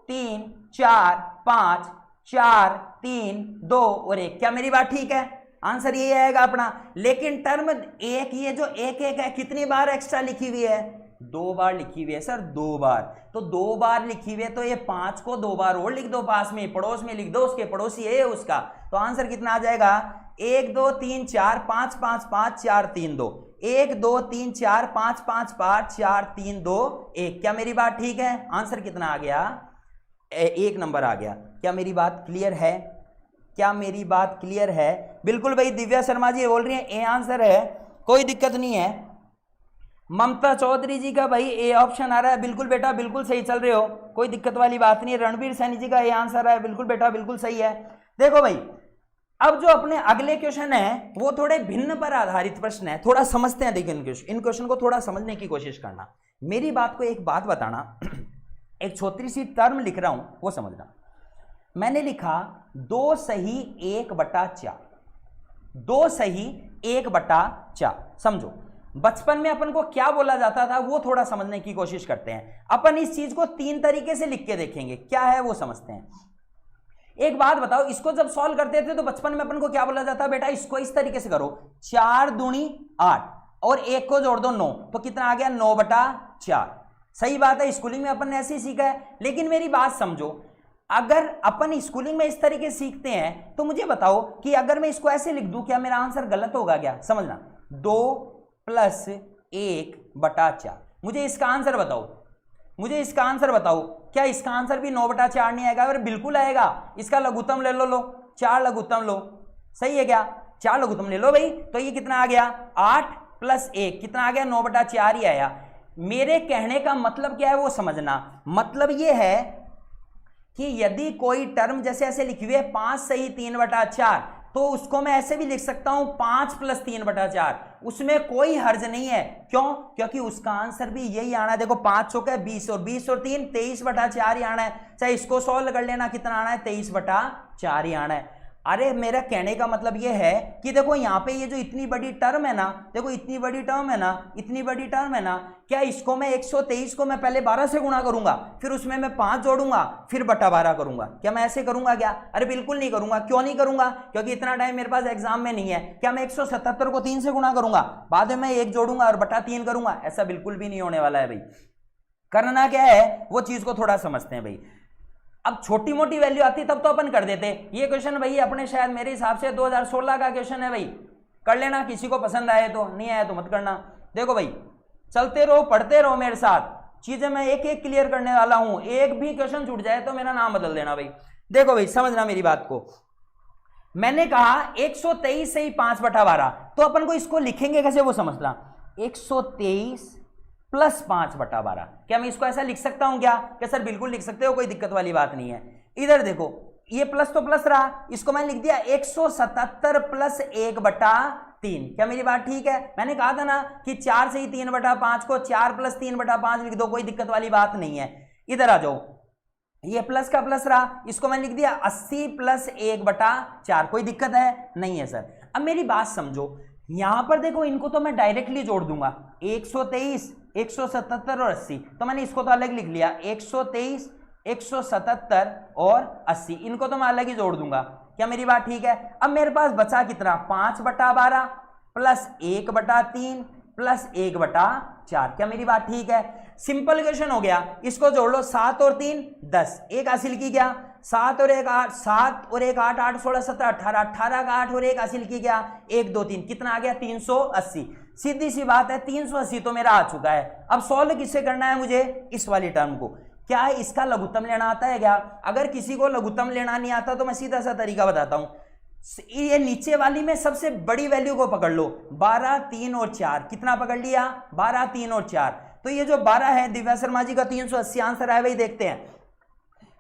3 4 5 4 3 2 और 1। क्या मेरी बात ठीक है, आंसर ये आएगा अपना। लेकिन टर्म एक, ये जो 1 1 है, कितनी बार एक्स्ट्रा लिखी हुई है, 2 बार लिखी हुई है सर, 2 बार। तो 2 बार लिखी हुई है, तो ये 5 को 2 बार और लिख दो, पास में पड़ोस में लिख दो, उसके पड़ोसी है उसका। तो आंसर कितना आ जाएगा, 1 2 3 4 5 5 5 4 3 2। 1 2 3 4 5 5 5 4 3 2 1। क्या मेरी बात ठीक है, आंसर कितना आ गया, 1 नंबर आ गया। क्या मेरी बात क्लियर है, क्या मेरी बात क्लियर है। बिल्कुल भाई, दिव्या शर्मा जी बोल रही है ए आंसर है, कोई दिक्कत नहीं है। ममता चौधरी जी का भाई ए ऑप्शन आ रहा है, बिल्कुल बेटा बिल्कुल सही चल रहे हो, कोई दिक्कत वाली बात नहीं है। रणवीर सैनी जी का ए आंसर है, बिल्कुल बेटा बिल्कुल सही है। देखो भाई अब जो अपने अगले क्वेश्चन है वो थोड़े भिन्न पर आधारित प्रश्न है, थोड़ा समझते हैं। देखिए इन क्वेश्चन को थोड़ा समझने की कोशिश करना। मेरी बात को एक बात बताना, एक छोटी सी टर्म लिख रहा हूं वो समझना। मैंने लिखा 2 सही 1/4, 2 सही 1/4। समझो बचपन में अपन को क्या बोला जाता था वो थोड़ा समझने की कोशिश करते हैं। अपन इस चीज को 3 तरीके से लिख के देखेंगे, क्या है वो समझते हैं। एक बात बताओ, इसको जब सॉल्व करते थे तो बचपन में अपन को क्या बोला जाता, बेटा इसको इस तरीके से करो, 4 दूनी 8 और 1 को जोड़ दो 9, तो कितना आ गया 9/4। सही बात है, स्कूलिंग में अपन ने ऐसे ही सीखा है। लेकिन मेरी बात समझो, अगर अपन स्कूलिंग में इस तरीके से सीखते हैं तो मुझे बताओ कि अगर मैं इसको ऐसे लिख दूं, क्या मेरा आंसर गलत होगा क्या। समझना, 2 + 1/4। मुझे इसका आंसर बताओ, मुझे इसका आंसर बताओ, क्या इसका आंसर भी 9/4 नहीं आएगा। अगर बिल्कुल आएगा, इसका लघुत्तम ले लो 4 लघुत्तम लो, सही है क्या, 4 लघुत्तम ले लो भाई। तो ये कितना आ गया, 8 + 1 कितना आ गया, 9/4 ही आया। मेरे कहने का मतलब क्या है वो समझना। मतलब ये है कि यदि कोई टर्म जैसे ऐसे लिखी हुई है 5 सही 3/4, तो उसको मैं ऐसे भी लिख सकता हूं 5 + 3/4, उसमें कोई हर्ज नहीं है। क्यों, क्योंकि उसका आंसर भी यही आना है। देखो 5 चौके 20 और 20 और 3 23/4 ही आना है। चाहे इसको सॉल्व कर लेना, कितना आना है 23/4 ही आना है। अरे मेरा कहने का मतलब ये है कि देखो यहाँ पे ये जो इतनी बड़ी टर्म है ना, देखो इतनी बड़ी टर्म है ना, इतनी बड़ी टर्म है ना, क्या इसको मैं 123 को मैं पहले 12 से गुणा करूंगा, फिर उसमें मैं 5 जोड़ूंगा, फिर बटा 12 करूंगा? क्या मैं ऐसे करूंगा क्या? अरे बिल्कुल नहीं करूंगा। क्यों नहीं करूंगा? क्योंकि इतना टाइम मेरे पास एग्जाम में नहीं है। क्या मैं 177 को 3 से गुणा करूंगा, बाद में मैं 1 जोड़ूंगा और बटा 3 करूंगा? ऐसा बिल्कुल भी नहीं होने वाला है भाई। करना क्या है वो चीज को थोड़ा समझते हैं भाई। अब छोटी मोटी वैल्यू आती तब तो अपन कर देते। ये क्वेश्चन भाई अपने शायद मेरे हिसाब से 2016 का क्वेश्चन है भाई, कर लेना, किसी को पसंद आए तो, नहीं आया तो मत करना। देखो भाई चलते रहो, पढ़ते रहो मेरे साथ, चीजें मैं एक एक क्लियर करने वाला हूं। एक भी क्वेश्चन छूट जाए तो मेरा नाम बदल देना भाई। देखो भाई समझना मेरी बात को, मैंने कहा 123 से ही 5/12, तो अपन को इसको लिखेंगे कैसे वो समझना। 123 प्लस 5/12, क्या मैं इसको ऐसा लिख सकता हूं क्या? क्या सर बिल्कुल लिख सकते हो, कोई दिक्कत वाली बात नहीं है। इधर देखो ये प्लस तो प्लस रहा, इसको मैंने लिख दिया 177 प्लस 1/3। क्या मेरी बात ठीक है? मैंने कहा था ना कि 4 से ही 3/5 को 4 प्लस 3/5 लिख दो, कोई दिक्कत वाली बात नहीं है। इधर आ जाओ, ये प्लस का प्लस रहा, इसको मैंने लिख दिया 80 प्लस 1/4। कोई दिक्कत है? नहीं है सर। अब मेरी बात समझो, यहां पर देखो इनको तो मैं डायरेक्टली जोड़ दूंगा, 123, 177 और 80, तो मैंने इसको तो अलग लिख लिया, 123, 177 और 80, इनको तो मैं अलग ही जोड़ दूंगा। क्या मेरी बात ठीक है? अब मेरे पास बचा कितना, 5/12 प्लस 1/3 प्लस 1/4। क्या मेरी बात ठीक है? सिंपल क्वेश्चन हो गया, इसको जोड़ लो, 7 और 3 10, एक हासिल की क्या, 7 और 1 8, 7 और 1 8, 8 16 17 18, 18 का 8 और 1 हासिल की क्या, 1 2 3, कितना आ गया, 380। सीधी सी बात है, 380 तो मेरा आ चुका है। अब सॉल्व किससे करना है मुझे, इस वाली टर्म को। क्या इसका लघुत्तम लेना आता है क्या? अगर किसी को लघुत्तम लेना नहीं आता तो मैं सीधा सा तरीका बताता हूं, ये नीचे वाली में सबसे बड़ी वैल्यू को पकड़ लो, 12 3 और 4, कितना पकड़ लिया, 12 3 और 4। तो ये जो 12 है दिव्या शर्मा जी का 380 आंसर है भाई, देखते हैं।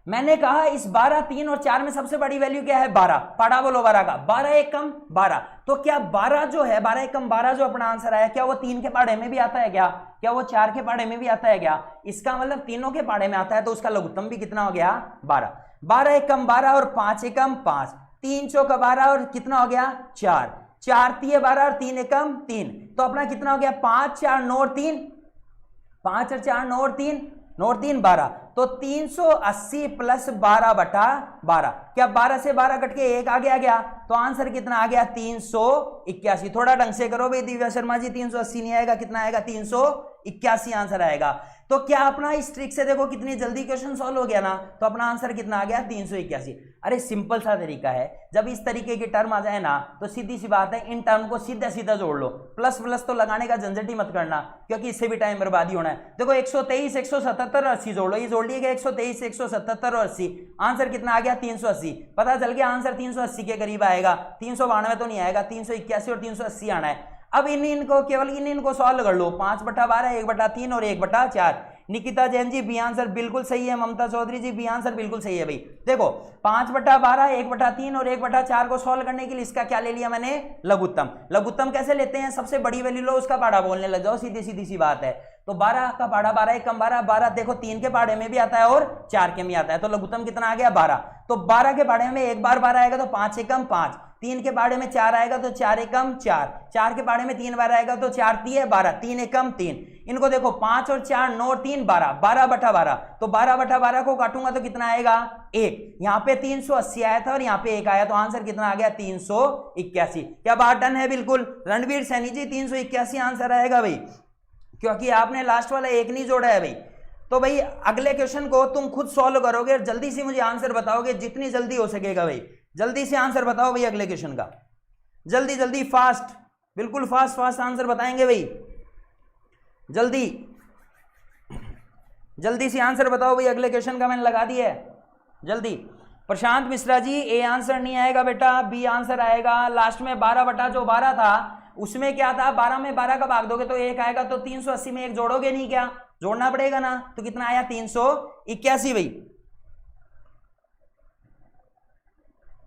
मैंने कहा इस 12 3 और 4 में सबसे बड़ी वैल्यू क्या है, 12। पाड़ा बोलो 12 का, 12 एक कम 12। तो क्या 12 जो है, 12 एक कम 12 जो अपना आंसर आया, क्या वो 3 के पाड़े में भी आता है क्या? क्या वो 4 के पाड़े में भी आता है क्या? इसका मतलब तीनों के पाड़े में आता है, तो उसका लघुत्तम भी कितना हो गया, 12। 12 एक कम 12 और 5 एक कम 5, 3 चौका 12 और कितना हो गया, 4, 4 3 12 और 3 एकम 3, तो अपना कितना हो गया, 5 4 9 और 3, 5 और 4 9 और 3, 9 और 3 12, तो 380 प्लस 12/12। क्या 12 से 12 कट के 1 आगे आ गया, तो आंसर कितना आ गया, 381। थोड़ा ढंग से करो भाई दिव्या शर्मा जी, 380 नहीं आएगा, कितना आएगा, 381 आंसर आएगा। तो क्या अपना इस ट्रिक से देखो कितनी जल्दी क्वेश्चन सॉल्व हो गया ना, तो अपना आंसर कितना आ गया, 381। अरे सिंपल सा तरीका है, जब इस तरीके की टर्म आ जाए ना तो सीधी सी बात है, इन टर्म को सीधा सीधा जोड़ लो, प्लस प्लस तो लगाने का झंझट ही मत करना, क्योंकि इससे भी टाइम बर्बादी होना है। देखो 123 177 और 80 जोड़ लो, ये जोड़ लिएगा 123 177 और 80, आंसर कितना आ गया, 380। पता चल गया आंसर 380 के करीब आएगा, 392 तो नहीं आएगा, 381 और 380 आना है। अब इनको केवल इनको सॉल्व कर लो, 5/12 1/3 और 1/4। निकिता जैन जी बी आंसर बिल्कुल सही है, ममता चौधरी जी बी आंसर बिल्कुल सही है भाई। देखो 5/12 1/3 और 1/4 को सॉल्व करने के लिए इसका क्या ले लिया मैंने, लघुत्तम। लघुत्तम कैसे लेते हैं, सबसे बड़ी वैल्यू लो, उसका पाड़ा बोलने लग जाओ, सीधी सीधी सी बात है। तो 12 का पाड़ा 12 एक कम 12, 12 देखो 3 के पाड़े में भी आता है और 4 के में आता है, तो लघुत्तम कितना आ गया, 12। तो 12 के पाड़े में एक बार 12 आएगा तो 5 एकम 5, 3 के पाड़े में 4 आएगा तो 4 एकम 4, 4 के पाड़े में 3 बार आएगा तो 4 3 12, 3 एकम 3। इनको देखो 5 और 4 9 और 3 12, 12/12, तो 12/12 को काटूंगा तो कितना आएगा, 1। यहाँ पे 380 आया था और यहाँ पे 1 आया, तो आंसर कितना आ गया, 381। क्या बात डन है, बिल्कुल रणवीर सैनी जी 381 आंसर आएगा भाई, क्योंकि आपने लास्ट वाला 1 नहीं जोड़ा है भाई। तो भाई अगले क्वेश्चन को तुम खुद सॉल्व करोगे और जल्दी से मुझे आंसर बताओगे, जितनी जल्दी हो सकेगा भाई, जल्दी से आंसर बताओ भाई अगले क्वेश्चन का, जल्दी जल्दी फास्ट, बिल्कुल फास्ट फास्ट आंसर बताएंगे भाई, जल्दी जल्दी से आंसर बताओ भाई अगले क्वेश्चन का, मैंने लगा दिया है जल्दी। प्रशांत मिश्रा जी ए आंसर नहीं आएगा बेटा, बी आंसर आएगा। लास्ट में 12/12 था, उसमें क्या था, 12 में 12 का भाग दोगे तो 1 आएगा, तो 380 में 1 जोड़ोगे नहीं, क्या जोड़ना पड़ेगा ना, तो कितना आया, 381 भाई।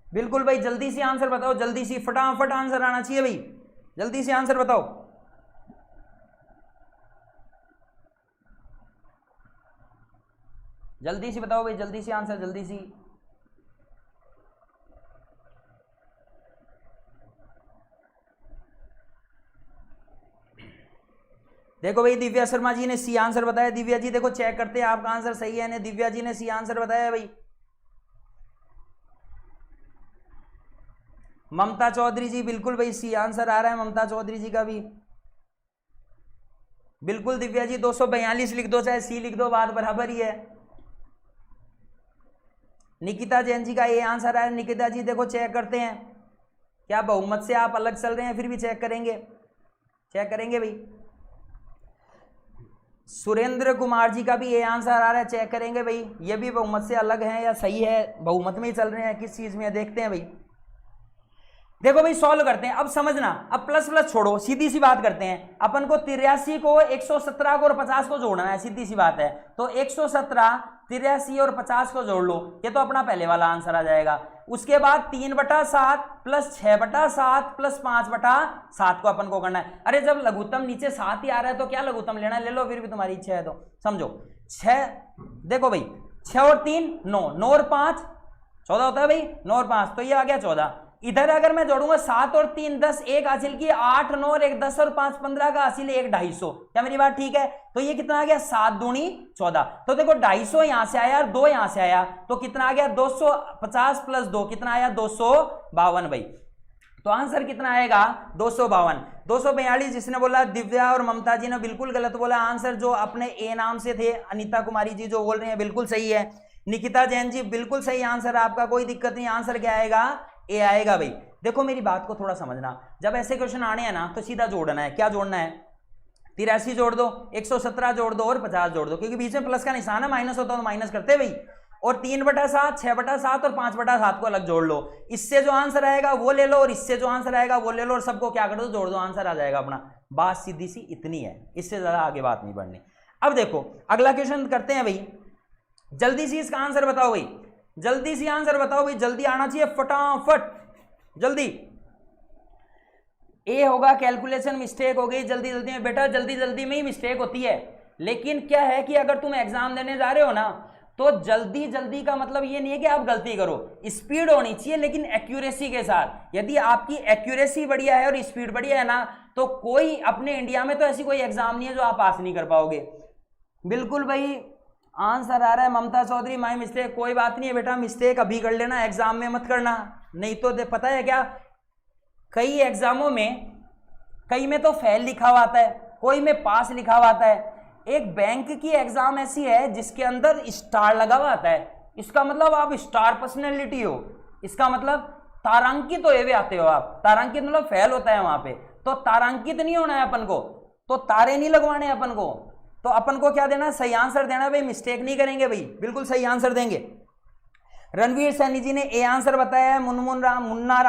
बिल्कुल भाई जल्दी से आंसर बताओ, जल्दी से फटाफट आंसर आना चाहिए भाई, जल्दी से आंसर बताओ। जल्दी से बताओ भाई, जल्दी से आंसर, जल्दी से। देखो भाई दिव्या शर्मा जी ने सी आंसर बताया। दिव्या जी देखो चेक करते हैं आपका आंसर सही है ना। दिव्या जी ने सी आंसर बताया भाई। ममता चौधरी जी बिल्कुल भाई सी आंसर आ रहा है ममता चौधरी जी का भी बिल्कुल। दिव्या जी 242 लिख दो चाहे सी लिख दो, बात बराबर ही है। निकिता जैन जी का ये आंसर है। निकिता जी देखो चेक करते हैं, क्या बहुमत से आप अलग चल रहे हैं? फिर भी चेक करेंगे, चेक करेंगे भाई। सुरेंद्र कुमार जी का भी ये आंसर आ रहा है, चेक करेंगे भाई ये भी बहुमत से अलग है या सही है, बहुमत में ही चल रहे हैं, किस चीज में देखते हैं भाई। देखो भाई सॉल्व करते हैं, अब समझना, अब प्लस प्लस छोड़ो, सीधी सी बात करते हैं। अपन को 83 को 117 को और 50 को जोड़ना है, सीधी सी बात है। तो 117 83 और 50 को जोड़ लो, ये तो अपना पहले वाला आंसर आ जाएगा। उसके बाद 3/7 प्लस 6/7 प्लस 5/7 को अपन को करना है। अरे जब लघुत्तम नीचे 7 ही आ रहा है तो क्या लघुत्तम लेना है, ले लो, फिर भी तुम्हारी इच्छा है तो समझो। 6 देखो भाई 6 और 3 9, 9 और 5 14 होता है भाई, 9 और 5 तो ये आ गया 14। इधर अगर मैं जोड़ूंगा 7 और 3 10, 1 हासिल की 8 9 और 1 10 और 5 15 का हासिल 1 250। क्या मेरी बात ठीक है? तो ये कितना आ गया 7 दूनी 14। तो देखो 250 यहां से आया और 2 यहां से आया, तो कितना आ गया 250 प्लस 2 कितना आया 252 भाई। तो आंसर कितना आएगा 252। 242 जिसने बोला दिव्या और ममता जी ने बिल्कुल गलत बोला। आंसर जो अपने ए नाम से थे अनीता कुमारी जी जो बोल रहे हैं बिल्कुल सही है। निकिता जैन जी बिल्कुल सही आंसर, आपका कोई दिक्कत नहीं, आंसर क्या आएगा ए आएगा भाई। देखो मेरी बात को थोड़ा समझना, जब ऐसे क्वेश्चन आने हैं ना तो सीधा जोड़ना है। क्या जोड़ना है? 83 जोड़ दो, 117 जोड़ दो और 50 जोड़ दो, क्योंकि बीच में प्लस का निशान है, माइनस होता है तो माइनस करते भाई। और 3/7 6/7 और 5/7 को अलग जोड़ लो। इससे जो आंसर आएगा वो ले लो और इससे जो आंसर आएगा वो ले लो और सबको क्या कर दो जोड़ दो, आंसर आ जाएगा अपना। बात सीधी सी इतनी है, इससे ज्यादा आगे बात नहीं बढ़नी। अब देखो अगला क्वेश्चन करते हैं भाई, जल्दी से इसका आंसर बताओ भाई, जल्दी से आंसर बताओ भाई, जल्दी आना चाहिए फटाफट जल्दी। ए होगा कैलकुलेशन मिस्टेक हो गई, जल्दी जल्दी में बेटा, जल्दी जल्दी में ही मिस्टेक होती है। लेकिन क्या है कि अगर तुम एग्जाम देने जा रहे हो ना तो जल्दी जल्दी का मतलब ये नहीं है कि आप गलती करो, स्पीड होनी चाहिए लेकिन एक्यूरेसी के साथ। यदि आपकी एक्यूरेसी बढ़िया है और स्पीड बढ़िया है ना तो कोई अपने इंडिया में तो ऐसी कोई एग्जाम नहीं है जो आप पास नहीं कर पाओगे। बिल्कुल भाई आंसर आ रहा है ममता चौधरी माई मिस्टेक। कोई बात नहीं है बेटा, मिस्टेक अभी कर लेना, एग्जाम में मत करना, नहीं तो पता है क्या कई एग्जामों में, कई में तो फेल लिखा हुआ आता है, कोई में पास लिखा हुआ आता है। एक बैंक की एग्जाम ऐसी है जिसके अंदर स्टार लगा हुआ आता है, इसका मतलब आप स्टार पर्सनैलिटी हो, इसका मतलब तारांकित होए हुए आते हो आप। तारांकित मतलब फेल होता है वहां पे, तो तारांकित नहीं होना है अपन को, तो तारे नहीं लगवाने अपन को, तो अपन को क्या देना, सही आंसर देना भाई, मिस्टेक नहीं करेंगे भाई, बिल्कुल सही आंसर देंगे। रणवीर सैनी जी ने ए आंसर बताया है, मुन्ना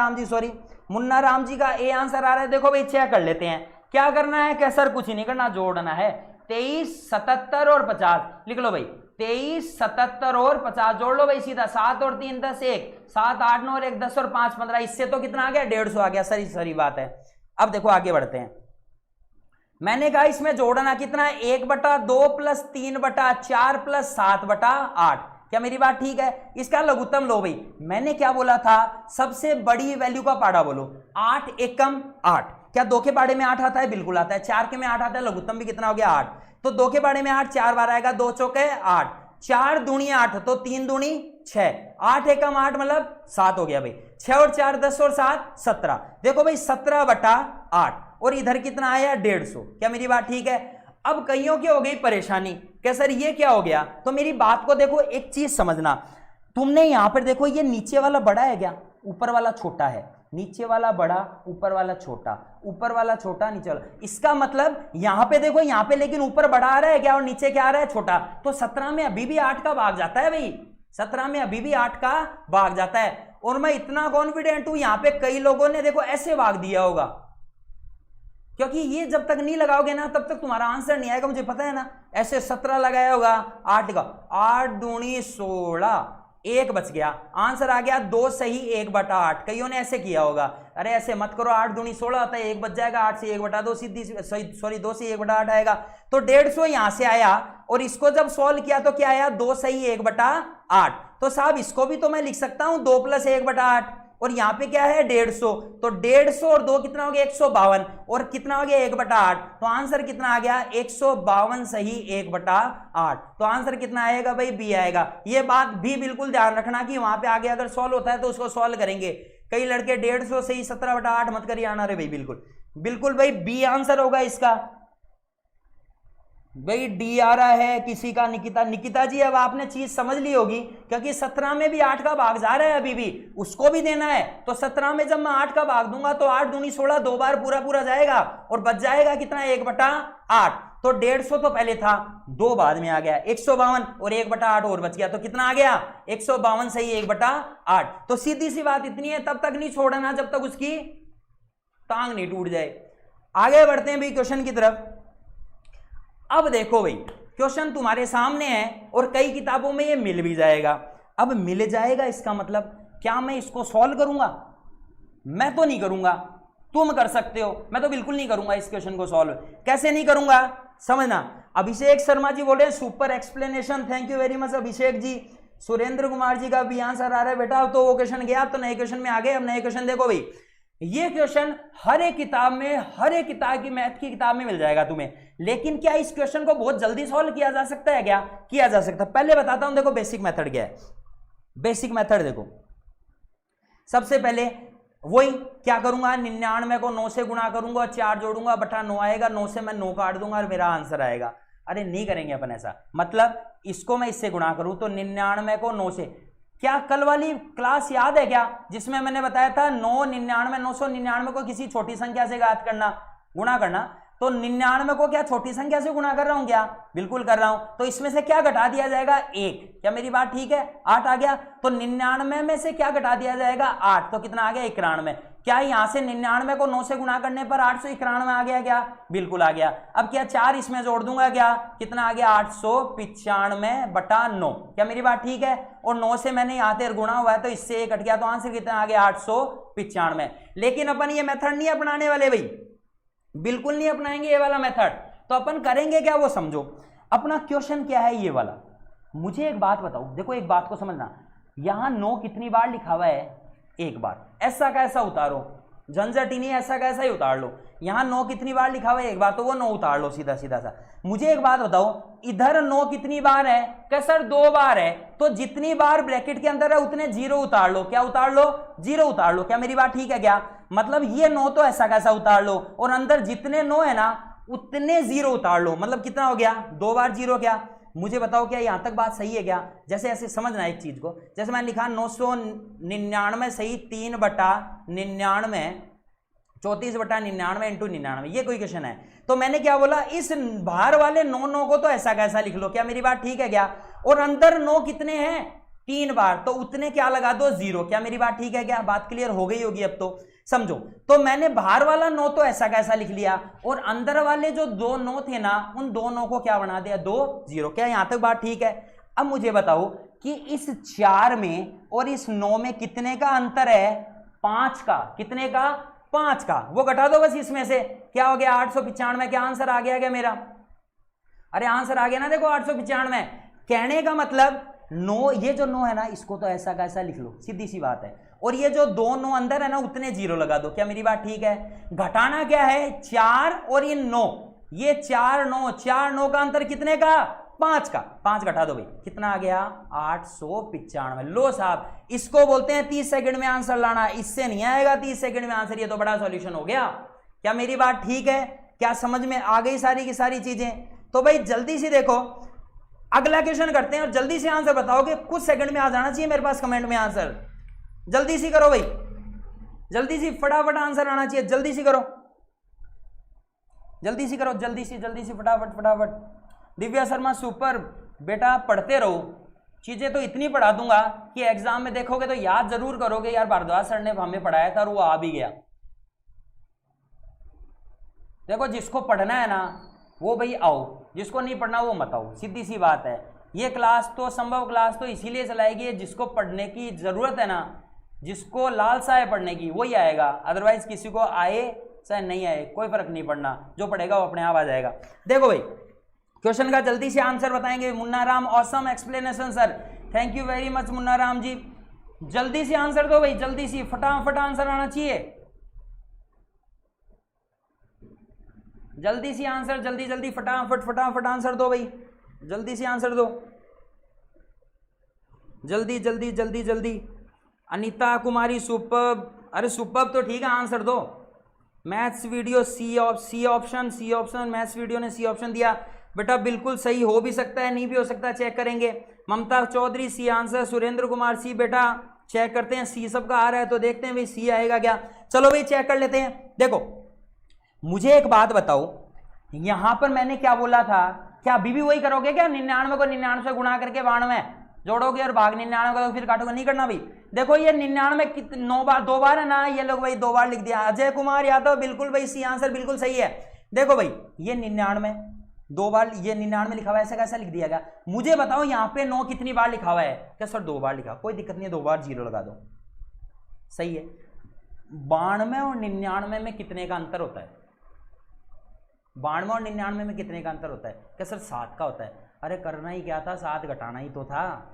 राम जी का ए आंसर आ रहा है। देखो भाई चेक कर लेते हैं क्या करना है, कैसर कुछ नहीं करना, जोड़ना है। 23 77 और 50 लिख लो भाई, 23 77 और 50 जोड़ लो भाई सीधा, 7 और 3 10 1, 7 8 9 और 1 10 और 5 15, इससे तो कितना आ गया 150 आ गया। सही बात है। अब देखो आगे बढ़ते हैं, मैंने कहा इसमें जोड़ना कितना है 1/2 प्लस 3/4 प्लस 7/8। क्या मेरी बात ठीक है? इसका लघुत्तम लो भाई, मैंने क्या बोला था, सबसे बड़ी वैल्यू का पाड़ा बोलो, 8 एकम 8। क्या 2 के पाड़े में 8 आता है? बिल्कुल आता है। 4 के में 8 आता है, लघुत्तम भी कितना हो गया 8। तो 2 के पाड़े में 8 4 बार आएगा, 2 चौके 8, 4 दूनी 8 तो 3 दूनी 6, 8 एकम 8 मतलब 7 हो गया भाई। 6 और 4 10 और 7 17। देखो भाई 17/8 और इधर कितना आया 150। क्या मेरी बात ठीक है? अब कईयों की हो गई परेशानी, क्या सर ये क्या हो गया? तो मेरी बात को देखो, एक चीज समझना, तुमने यहां पर देखो ये नीचे वाला बड़ा है क्या, ऊपर वाला छोटा है, नीचे वाला बड़ा ऊपर वाला छोटा, ऊपर वाला छोटा नीचे वाला, इसका मतलब यहां पे देखो, यहां पे लेकिन ऊपर बड़ा आ रहा है क्या और नीचे क्या आ रहा है छोटा, तो 17 में अभी भी 8 का भाग जाता है भाई, 17 में अभी भी 8 का भाग जाता है। और मैं इतना कॉन्फिडेंट हूं, यहां पे कई लोगों ने देखो ऐसे भाग दिया होगा, क्योंकि ये जब तक नहीं लगाओगे ना तब तक तुम्हारा आंसर नहीं आएगा, मुझे पता है ना। ऐसे 17 लगाया होगा, 8 का 8 दूनी 16, 1 बच गया, आंसर आ गया 2 सही 1/8। कईयों ने ऐसे किया होगा, अरे ऐसे मत करो, 8 दूनी 16 आता है, 1 बच जाएगा, 8 से 1/2 सीधी सॉरी 2 से 1/8 आएगा, तो 150 यहां से आया। और इसको जब सॉल्व किया तो क्या आया 2 सही 1/8। तो साहब इसको भी तो मैं लिख सकता हूं 2 + 1/8, और यहाँ पे क्या है 150, तो 150 और 2 कितना हो गया 152, और कितना हो गया 1/8, तो आंसर कितना आ गया 152 सही 1/8। तो आंसर कितना आएगा भाई बी आएगा। ये बात भी बिल्कुल ध्यान रखना कि वहां पे आगे अगर सॉल्व होता है तो उसको सॉल्व करेंगे। कई लड़के 150 सही 17/8 मत करिए आना रे भाई, बिल्कुल बिल्कुल भाई बी आंसर होगा इसका। भाई डी आ रहा है किसी का, निकिता जी अब आपने चीज समझ ली होगी, क्योंकि 17 में भी 8 का भाग जा रहा है अभी भी, उसको भी देना है। तो 17 में जब मैं 8 का भाग दूंगा तो 8 दूनी 16 दो बार पूरा पूरा जाएगा और बच जाएगा कितना 1/8। तो 150 तो पहले था, 2 बाद में आ गया 152 और 1/8 और बच गया, तो कितना आ गया 152 सही 1/8। तो सीधी सी बात इतनी है, तब तक नहीं छोड़ना जब तक उसकी टांग नहीं टूट जाए। आगे बढ़ते हैं भाई क्वेश्चन की तरफ। अब देखो भाई क्वेश्चन तुम्हारे सामने है और कई किताबों में ये मिल भी जाएगा। अब मिल जाएगा इसका मतलब क्या मैं इसको सॉल्व करूंगा? मैं तो नहीं करूंगा, तुम कर सकते हो, मैं तो बिल्कुल नहीं करूंगा इस क्वेश्चन को सॉल्व। कैसे नहीं करूंगा समझना। अभिषेक शर्मा जी बोले super explanation, thank you very much Abhishek ji. Surendra Kumar ji का भी आंसर आ रहा है बेटा, तो वो क्वेश्चन गया, अब तो नए क्वेश्चन में आ गए। अब नए क्वेश्चन देखो भाई, ये क्वेश्चन हर एक किताब में, हर एक किताब की मैथ की किताब में मिल जाएगा तुम्हें। लेकिन क्या इस क्वेश्चन को बहुत जल्दी सॉल्व किया जा सकता है? क्या किया जा सकता है? पहले बताता हूं, देखो बेसिक मेथड क्या है। बेसिक मेथड देखो, सबसे पहले वही क्या करूंगा, 99 को 9 से गुणा करूंगा, 4 जोड़ूंगा बटा 9 आएगा, 9 से मैं 9 काट दूंगा और मेरा आंसर आएगा। अरे नहीं करेंगे अपन ऐसा, मतलब इसको मैं इससे गुणा करूं तो 99 को 9 से, क्या कल वाली क्लास याद है क्या जिसमें मैंने बताया था 999 999 को किसी छोटी संख्या से घात करना, गुणा करना, तो 99 को क्या छोटी संख्या से गुणा कर रहा हूं क्या? बिल्कुल कर रहा हूं। तो इसमें से क्या घटा दिया जाएगा 1, क्या मेरी बात ठीक है? 8 आ गया। तो 99 में से क्या घटा दिया जाएगा 8, तो कितना आ गया 91। क्या यहां से 99 को 9 से गुणा करने पर 891 आ गया क्या? बिल्कुल आ गया। अब क्या 4 इसमें जोड़ दूंगा क्या, कितना आ गया 895 बटा 9, क्या मेरी बात ठीक है? और 9 से मैंने यहां से गुणा हुआ है तो इससे 1 कट गया, तो आंसर कितना आ गया 895। लेकिन अपन ये मेथड नहीं अपनाने वाले भाई, बिल्कुल नहीं अपनाएंगे ये वाला मेथड। तो अपन करेंगे क्या वो समझो। अपना क्वेश्चन क्या है ये वाला, मुझे एक बात बताओ, देखो एक बात को समझना, यहां 9 कितनी बार लिखा हुआ है? 1 बार। ऐसा का ऐसा उतारो, झंझट ही नहीं, ऐसा का ऐसा ही उतार लो। यहां 9 कितनी बार लिखा हुआ है? 1 बार, तो वो 9 उतार लो सीधा सीधा सा। मुझे एक बात बताओ, इधर 9 कितनी बार है? क्या सर 2 बार है, तो जितनी बार ब्रैकेट के अंदर है उतने 0 उतार लो। क्या उतार लो? 0 उतार लो। क्या मेरी बात ठीक है क्या? मतलब ये 9 तो ऐसा कैसा उतार लो, और अंदर जितने 9 है ना उतने 0 उतार लो। मतलब कितना हो गया 2 बार 0। क्या मुझे बताओ क्या यहां तक बात सही है क्या? जैसे ऐसे समझना एक चीज को, जैसे मैंने लिखा 999 सही 3 बटा 99, 34 बटा 99 इंटू 99, ये कोई क्वेश्चन है। तो मैंने क्या बोला, इस बाहर वाले 9 को तो ऐसा कैसा लिख लो। क्या मेरी बात ठीक है क्या? और अंदर 9 कितने हैं? 3 बार, तो उतने क्या लगा दो 0। क्या मेरी बात ठीक है क्या? बात क्लियर हो गई होगी अब तो समझो। तो मैंने बाहर वाला 9 तो ऐसा कैसा लिख लिया, और अंदर वाले जो 2 9 थे ना उन 2 9 को क्या बना दिया 2 0। क्या यहां तक बात ठीक है? अब मुझे बताओ कि इस 4 में और इस 9 में कितने का अंतर है? 5 का। कितने का? 5 का। वो घटा दो बस इसमें से, क्या हो गया 895। क्या आंसर आ गया क्या मेरा? अरे आंसर आ गया ना, देखो 895। कहने का मतलब 9, ये जो 9 है ना इसको तो ऐसा कैसा लिख लो, सीधी सी बात है। और ये जो 2 9 अंदर है ना उतने 0 लगा दो। क्या मेरी बात ठीक है? घटाना क्या है 4 और ये 9, ये 4 9, 4 9 का अंतर कितने का? 5 का। 5 घटा दो भाई, कितना आ गया 895। लो साहब, इसको बोलते हैं 30 सेकंड में आंसर लाना। इससे नहीं आएगा 30 सेकंड में आंसर, ये तो बड़ा सॉल्यूशन हो गया। क्या मेरी बात ठीक है? क्या समझ में आ गई सारी की सारी चीजें? तो भाई जल्दी से देखो, अगला क्वेश्चन करते हैं और जल्दी से आंसर बताओगे। कुछ सेकंड में आ जाना चाहिए मेरे पास कमेंट में आंसर। जल्दी से करो भाई, जल्दी से फटाफट आंसर आना चाहिए। जल्दी से करो, जल्दी से करो, जल्दी से फटाफट फटाफट। दिव्या शर्मा सुपर बेटा, पढ़ते रहो, चीजें तो इतनी पढ़ा दूंगा कि एग्जाम में देखोगे तो याद जरूर करोगे, यार भारद्वाज सर ने हमें पढ़ाया था और वो आ भी गया। देखो जिसको पढ़ना है ना वो भाई आओ, जिसको नहीं पढ़ना वो मत आओ, सीधी सी बात है। ये क्लास तो संभव क्लास तो इसीलिए चलाएगी, जिसको पढ़ने की जरूरत है ना, जिसको लालसा है पढ़ने की वही आएगा। अदरवाइज किसी को आए चाहे नहीं आए कोई फर्क नहीं पड़ना, जो पढ़ेगा वो अपने आप आ जाएगा। देखो भाई क्वेश्चन का जल्दी से आंसर बताएंगे। Munna Ram, awesome explanation sir, thank you very much Munna Ram ji. जल्दी से आंसर दो भाई, जल्दी से फटाफट आंसर आना चाहिए, जल्दी से आंसर, जल्दी जल्दी फटाफट फटाफट आंसर दो भाई, जल्दी से आंसर दो, जल्दी जल्दी जल्दी जल्दी। अनीता कुमारी सुपर्ब, अरे सुपर्ब तो ठीक है, आंसर दो। Maths video C option, C option, maths video ने सी ऑप्शन दिया बेटा, बिल्कुल सही हो भी सकता है, नहीं भी हो सकता, चेक करेंगे। ममता चौधरी सी आंसर, सुरेंद्र कुमार सी, बेटा चेक करते हैं, सी सबका आ रहा है तो देखते हैं भाई सी आएगा क्या। चलो भाई चेक कर लेते हैं। देखो मुझे एक बात बताओ, यहां पर मैंने क्या बोला था, क्या अभी भी वही करोगे क्या? 99 को 99 से गुणा करके 92 जोड़ोगे और भाग 99 को फिर काटोगे? नहीं करना भाई। देखो ये 99 9 बार, 2 बार है ना, ये लोग भाई 2 बार लिख दिया। अजय कुमार यादव बिल्कुल भाई सी आंसर बिल्कुल सही है। देखो भाई ये 99 2 बार, ये 99 लिखा हुआ है, ऐसा कैसा लिख दिया गया? मुझे बताओ यहाँ पे 9 कितनी बार लिखा हुआ है? क्या सर 2 बार लिखा, कोई दिक्कत नहीं है, 2 बार 0 लगा दो, सही है। 92 और 99 में कितने का अंतर होता है? 92 और 99 में कितने का अंतर होता है? क्या सर 7 का होता है? अरे करना ही क्या था, 7 घटाना ही तो था।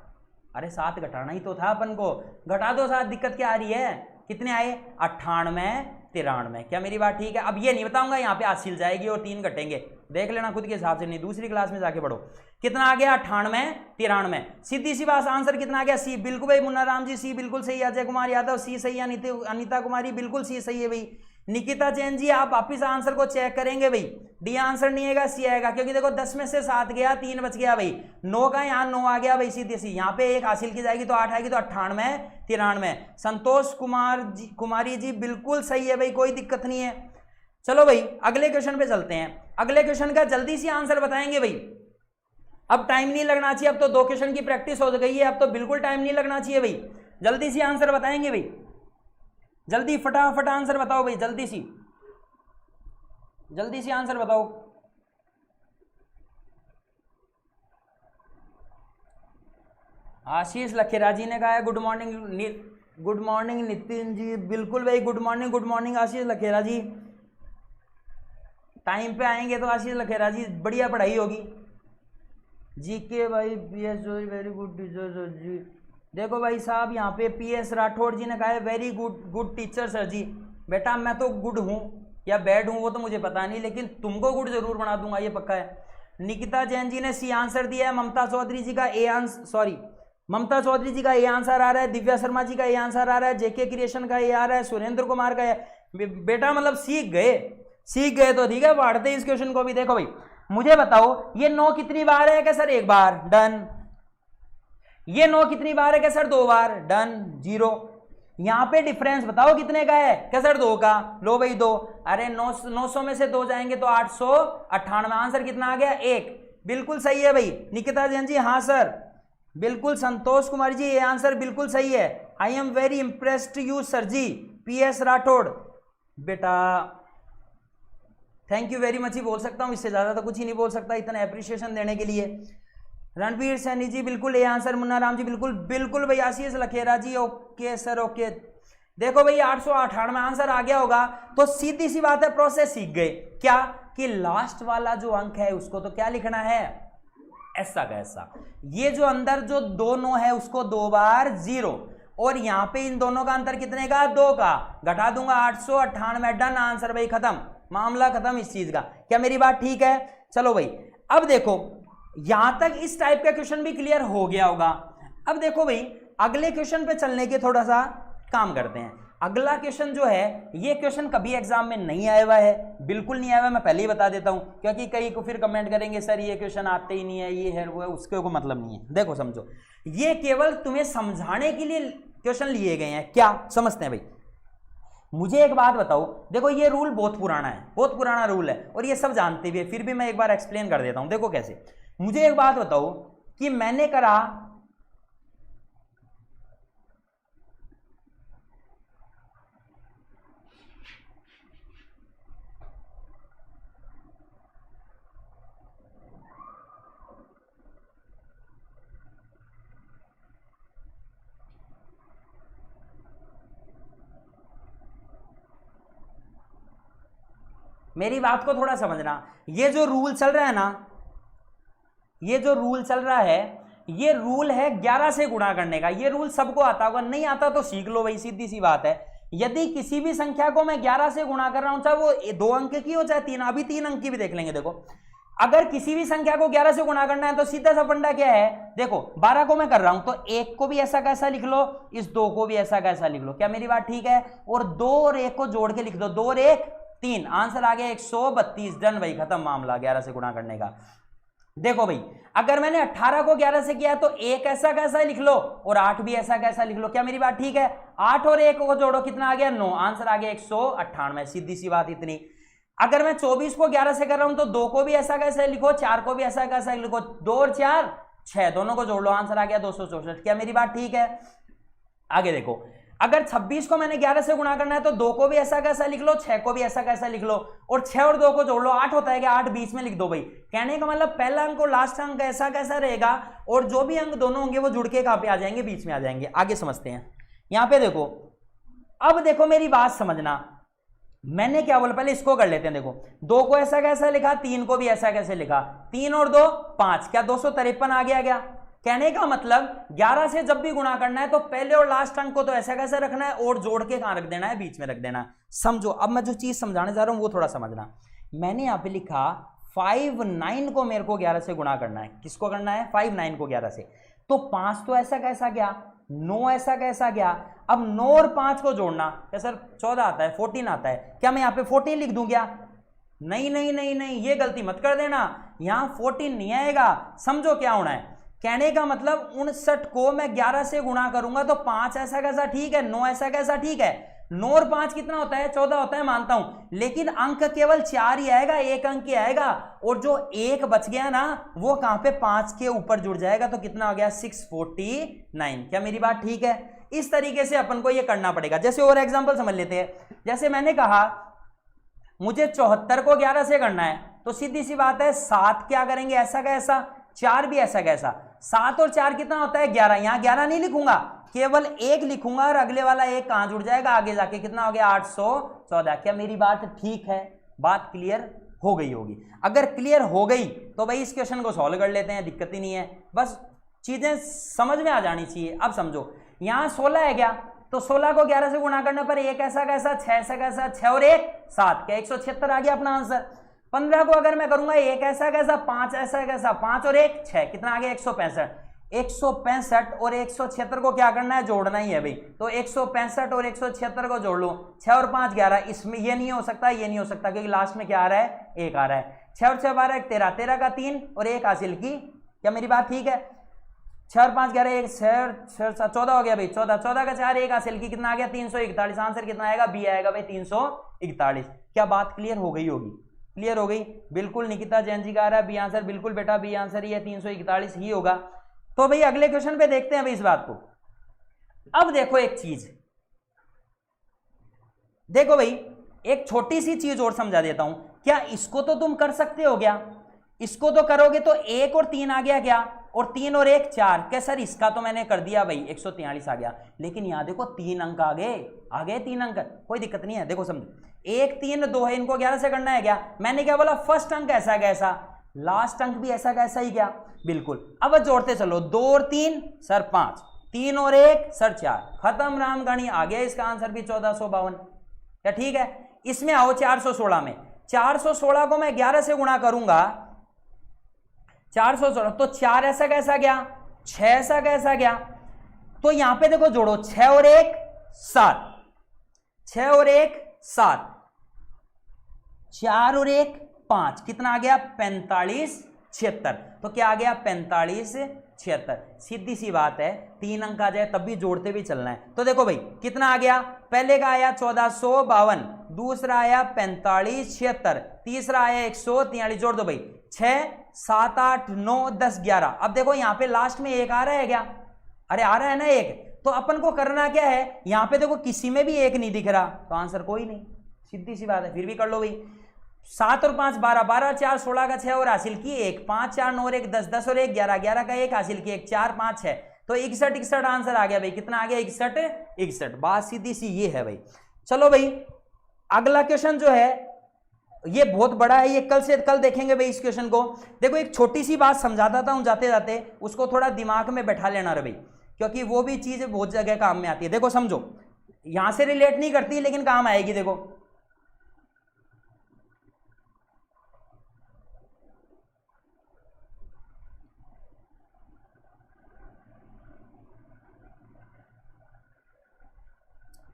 अरे 7 घटाना ही तो था अपन को, घटा दो 7, दिक्कत क्या आ रही है? कितने आए? 98 93। क्या मेरी बात ठीक है? अब ये नहीं बताऊंगा यहाँ पे हासिल जाएगी और 3 घटेंगे, देख लेना खुद के हिसाब से, नहीं दूसरी क्लास में जाके पढ़ो। कितना आ गया? 98 93। सीधी सी बात, आंसर कितना आ गया? सी। बिल्कुल भाई मुन्ना राम जी सी बिल्कुल सही, अजय कुमार यादव सी सही, अनीता कुमारी बिल्कुल सी सही है भाई। निकिता जैन जी आप वापिस आंसर को चेक करेंगे भाई, डी आंसर नहीं आएगा, सी आएगा, क्योंकि देखो 10 में से 7 गया, 3 बच गया भाई, 9 का यहाँ 9 आ गया भाई, सीधी सी यहाँ पे 1 हासिल की जाएगी तो 8 आएगी, तो 98 93। संतोष कुमारी जी बिल्कुल सही है भाई, कोई दिक्कत नहीं है। चलो भाई अगले क्वेश्चन पे चलते हैं। अगले क्वेश्चन का जल्दी से आंसर बताएंगे भाई, अब टाइम नहीं लगना चाहिए, अब तो 2 क्वेश्चन की प्रैक्टिस हो गई है, अब तो बिल्कुल टाइम नहीं लगना चाहिए भाई, जल्दी से आंसर बताएंगे भाई, जल्दी फटाफट आंसर बताओ भाई, जल्दी से आंसर बताओ। आशीष लखेरा जी ने कहा है गुड मॉर्निंग नितिन जी, बिल्कुल भाई गुड मॉर्निंग आशीष लखेरा जी, टाइम पे आएंगे तो आशीष लखेरा जी बढ़िया पढ़ाई होगी। जीके भाई पीएस वेरी गुड टीचर जी, देखो भाई साहब यहाँ पे पीएस राठौड़ जी ने कहा है वेरी गुड टीचर सर जी। बेटा मैं तो गुड हूँ या बैड हूँ वो तो मुझे पता नहीं, लेकिन तुमको गुड जरूर बना दूंगा, ये पक्का है। निकिता जैन जी ने सी आंसर दिया है, ममता चौधरी जी का ए आंसर आ रहा है, दिव्या शर्मा जी का ए आंसर आ रहा है, जेके क्रिएशन का ए आ रहा है, सुरेंद्र कुमार का बेटा मतलब सीख गए तो ठीक है, पढ़ते इस क्वेश्चन को भी। देखो भाई मुझे बताओ ये 9 कितनी बार है? क्या सर 1 बार, डन। ये 9 कितनी बार है? क्या सर 2 बार, डन, 0। यहां पे डिफरेंस बताओ कितने का है? क्या सर 2 का, लो भाई 2। अरे 900 में से 2 जाएंगे तो 898, आंसर कितना आ गया? 1। बिल्कुल सही है भाई। निकिता जैन जी हाँ सर बिल्कुल। संतोष कुमार जी ये आंसर बिल्कुल सही है। I am very impressed you sir ji. PS Rathore बेटा थैंक यू वेरी मच ही बोल सकता हूं, इससे ज्यादा तो कुछ ही नहीं बोल सकता, इतना अप्रिशिएशन देने के लिए। रणवीर सैनी जी बिल्कुल ए आंसर, मुन्ना राम जी बिल्कुल भाई, आशीष लखेरा जी ओके सर ओके। देखो भाई 898 आंसर आ गया होगा, तो सीधी सी बात है प्रोसेस सीख गए क्या कि लास्ट वाला जो अंक है उसको तो क्या लिखना है? ऐसा का ऐसा। ये जो अंदर जो 2 9 है उसको 2 बार 0, और यहां पे इन दोनों का अंतर कितने का? 2 का, घटा दूंगा 898, डन, आंसर भाई खत्म, मामला खत्म इस चीज का। क्या मेरी बात ठीक है? चलो भाई अब देखो यहां तक इस टाइप का क्वेश्चन भी क्लियर हो गया होगा। अब देखो भाई अगले क्वेश्चन पे चलने के थोड़ा सा काम करते हैं। अगला क्वेश्चन जो है ये क्वेश्चन कभी एग्जाम में नहीं आया हुआ है, बिल्कुल नहीं आया हुआ, मैं पहले ही बता देता हूं, क्योंकि कई को फिर कमेंट करेंगे सर ये क्वेश्चन आते ही नहीं है, ये है वो है, उसके को मतलब नहीं है। देखो समझो, ये केवल तुम्हें समझाने के लिए क्वेश्चन लिए गए हैं। क्या समझते हैं भाई? मुझे एक बात बताओ, देखो ये रूल बहुत पुराना है, बहुत पुराना रूल है और ये सब जानते भी है, फिर भी मैं एक बार एक्सप्लेन कर देता हूं। देखो कैसे, मुझे एक बात बताओ कि मैंने करा मेरी बात को थोड़ा समझना, ये जो रूल चल रहा है ना, ये जो रूल चल रहा है ये रूल है 11 से गुणा करने का। ये रूल सबको आता होगा, नहीं आता तो सीख लो भाई, सीधी सी बात है। यदि किसी भी संख्या को मैं 11 से गुणा कर रहा हूं, चाहे वो 2 अंक की हो चाहे 3, अभी 3 अंक की भी देख लेंगे। देखो अगर किसी भी संख्या को 11 से गुणा करना है तो सीधा सा फंडा क्या है, देखो 12 को मैं कर रहा हूं तो 1 को भी ऐसा कैसा लिख लो, इस 2 को भी ऐसा कैसा लिख लो। क्या मेरी बात ठीक है? और 2 और 1 को जोड़ के लिख दो, 2 और 1 3, आंसर आ गया 132। डन भाई, खत्म मामला 11 से गुणा करने का। देखो भाई अगर मैंने 18 को 11 से किया तो 1 ऐसा कैसा लिख लो और 8 भी ऐसा कैसा लिख लो। क्या मेरी बात ठीक है? 8 और 1 को जोड़ो, कितना आ गया 9, आंसर आ गया 198। सीधी सी बात इतनी। अगर मैं 24 को 11 से कर रहा हूं तो 2 को भी ऐसा कैसे लिखो, 4 को भी ऐसा कैसा लिखो, 2 और 4 6, दोनों को जोड़ लो, आंसर आ गया 264। क्या मेरी बात ठीक है? आगे देखो अगर 26 को मैंने 11 से गुणा करना है तो 2 को भी ऐसा कैसा लिख लो, 6 को भी ऐसा कैसा लिख लो, और 6 और 2 को जोड़ लो, 8 होता है कि 8 बीच में लिख दो भाई। कहने का मतलब पहला अंक और लास्ट अंक ऐसा कैसा रहेगा, और जो भी अंक दोनों होंगे वो जुड़ के कहां पे आ जाएंगे, बीच में आ जाएंगे। आगे समझते हैं। यहां पे देखो, अब देखो मेरी बात समझना, मैंने क्या बोला, पहले इसको कर लेते हैं। देखो 2 को ऐसा कैसा लिखा, 3 को भी ऐसा कैसे लिखा, 3 और 2 5, क्या 253 आ गया क्या? कहने का मतलब 11 से जब भी गुणा करना है तो पहले और लास्ट अंक को तो ऐसा कैसे रखना है और जोड़ के कहां रख देना है, बीच में रख देना। समझो, अब मैं जो चीज समझाने जा रहा हूं वो थोड़ा समझना। मैंने यहां पे लिखा 5 9 को मेरे को 11 से गुणा करना है। किसको करना है? 5 9 को 11 से। तो 5 तो ऐसा कैसा गया, 9 ऐसा कैसा गया। अब 9 और 5 को जोड़ना, क्या सर 14 आता है, 14 आता है, क्या मैं यहां पे 14 लिख दूं क्या? नहीं नहीं नहीं नहीं, ये गलती मत कर देना, यहां 14 नहीं आएगा। समझो क्या होना है, कहने का मतलब 59 को मैं 11 से गुणा करूंगा तो 5 ऐसा कैसा ठीक है, 9 ऐसा कैसा ठीक है। 9 और 5 कितना होता है? 14 होता है, मानता हूं, लेकिन अंक केवल 4 ही आएगा, एक अंक ही आएगा, और जो एक बच गया ना वो कहां पे 5 के ऊपर जुड़ जाएगा, तो कितना हो गया 649। क्या मेरी बात ठीक है? इस तरीके से अपन को ये करना पड़ेगा। जैसे और एग्जांपल समझ लेते हैं। जैसे मैंने कहा मुझे 74 को 11 से करना है, तो सीधी सी बात है 7 क्या करेंगे, ऐसा कैसा, 4 भी ऐसा कैसा। 7 और 4 कितना होता है 11, यहां 11 नहीं लिखूंगा, केवल 1 लिखूंगा, और अगले वाला 1 कहां जुड़ जाएगा, आगे जाके कितना हो गया 814। क्या मेरी बात ठीक है? बात क्लियर हो गई होगी। अगर क्लियर हो गई तो भाई इस क्वेश्चन को सॉल्व कर लेते हैं, दिक्कत ही नहीं है, बस चीजें समझ में आ जानी चाहिए। अब समझो, यहां 16 है क्या, तो 16 को 11 से गुणा करने पर 1 ऐसा कैसा, 6 ऐसा कैसा, 6 और 1 7, क्या 176 आ गया अपना आंसर। 15 को अगर मैं करूंगा 1 ऐसा कैसा, 5 ऐसा कैसा, 5 और 1 6, कितना आ गया 165। 165 और 176 को क्या करना है, जोड़ना ही है भाई, तो 165 और 176 को जोड़ लो, 6 और 5 11, इसमें ये नहीं हो सकता, ये नहीं हो सकता, क्योंकि लास्ट में क्या आ रहा है, 1 आ रहा है। 6 और 6 12 13, 13 का 3 और 1 हासिल की। क्या मेरी बात ठीक है? 6 और 5 11, 1 6 14 हो गया भाई, 14 14 का 4 1 हासिल की, कितना आ गया 341। आंसर कितना आएगा, बी आएगा भाई 341। क्या बात क्लियर हो गई होगी? क्लियर हो गई बिल्कुल। निकिता जैन जी का आ रहा है बी आंसर, बिल्कुल बेटा बी आंसर ही है, 341 ही होगा। तो भाई अगले क्वेश्चन पे देखते हैं भाई इस बात को। अब देखो एक चीज, देखो भाई एक छोटी सी चीज और समझा देता हूं। क्या इसको तो तुम कर सकते हो, क्या इसको तो करोगे तो 1 और 3 आ गया क्या, और 3 और 1 4, क्या सर इसका तो मैंने कर दिया भाई 143 आ गया, लेकिन यहां देखो 3 अंक आ गए 3 अंक, कोई दिक्कत नहीं है। देखो समझो 1 3 2 है, इनको 11 से करना है क्या, मैंने क्या बोला फर्स्ट अंक ऐसा कैसा, लास्ट अंक भी ऐसा कैसा ही क्या, बिल्कुल। अब जोड़ते चलो, 2 और 3 सर 5, 3 और 1 सर 4, खत्म रामगणी, आ गया इसका आंसर भी 1452। क्या ठीक है? इसमें आओ 416 में, 416 को मैं 11 से गुणा करूंगा, 416 तो 4 ऐसा कैसा गया, 6 ऐसा कैसा गया, तो यहां पे देखो जोड़ो 6 और 1 7, 6 और 1 7, 4 और 1 5, कितना आ गया 45 76। तो क्या आ गया 45 76। सीधी सी बात है, 3 अंक आ जाए तब भी जोड़ते भी चलना है। तो देखो भाई कितना आ गया, पहले का आया 1452, दूसरा आया 45 76, तीसरा आया 143, जोड़ दो भाई 6 7 8 9 10 11। अब देखो यहां पे लास्ट में 1 आ रहा है क्या, अरे आ रहा है ना 1, तो अपन को करना क्या है, यहां पे देखो किसी में भी 1 नहीं दिख रहा, तो आंसर कोई नहीं, सीधी सी बात है। फिर भी कर लो भाई, 7 और 5 12, 12 4 16 का 6 और हासिल की 1, 5 4 9 और 1 10, 10 और 1 11, 11 का 1 हासिल की 1, 4 5 6, तो 61 61 आंसर आ गया भाई। कितना आ गया 61 61। बात सीधी सी ये है भाई। चलो भाई अगला क्वेश्चन जो है ये बहुत बड़ा है, ये कल से कल देखेंगे भाई इस क्वेश्चन को। देखो एक छोटी सी बात समझाता था हूं जाते जाते, उसको थोड़ा दिमाग में बैठा लेना रे भाई, क्योंकि वो भी चीज बहुत जगह काम में आती है। देखो समझो, यहां से रिलेट नहीं करती लेकिन काम आएगी। देखो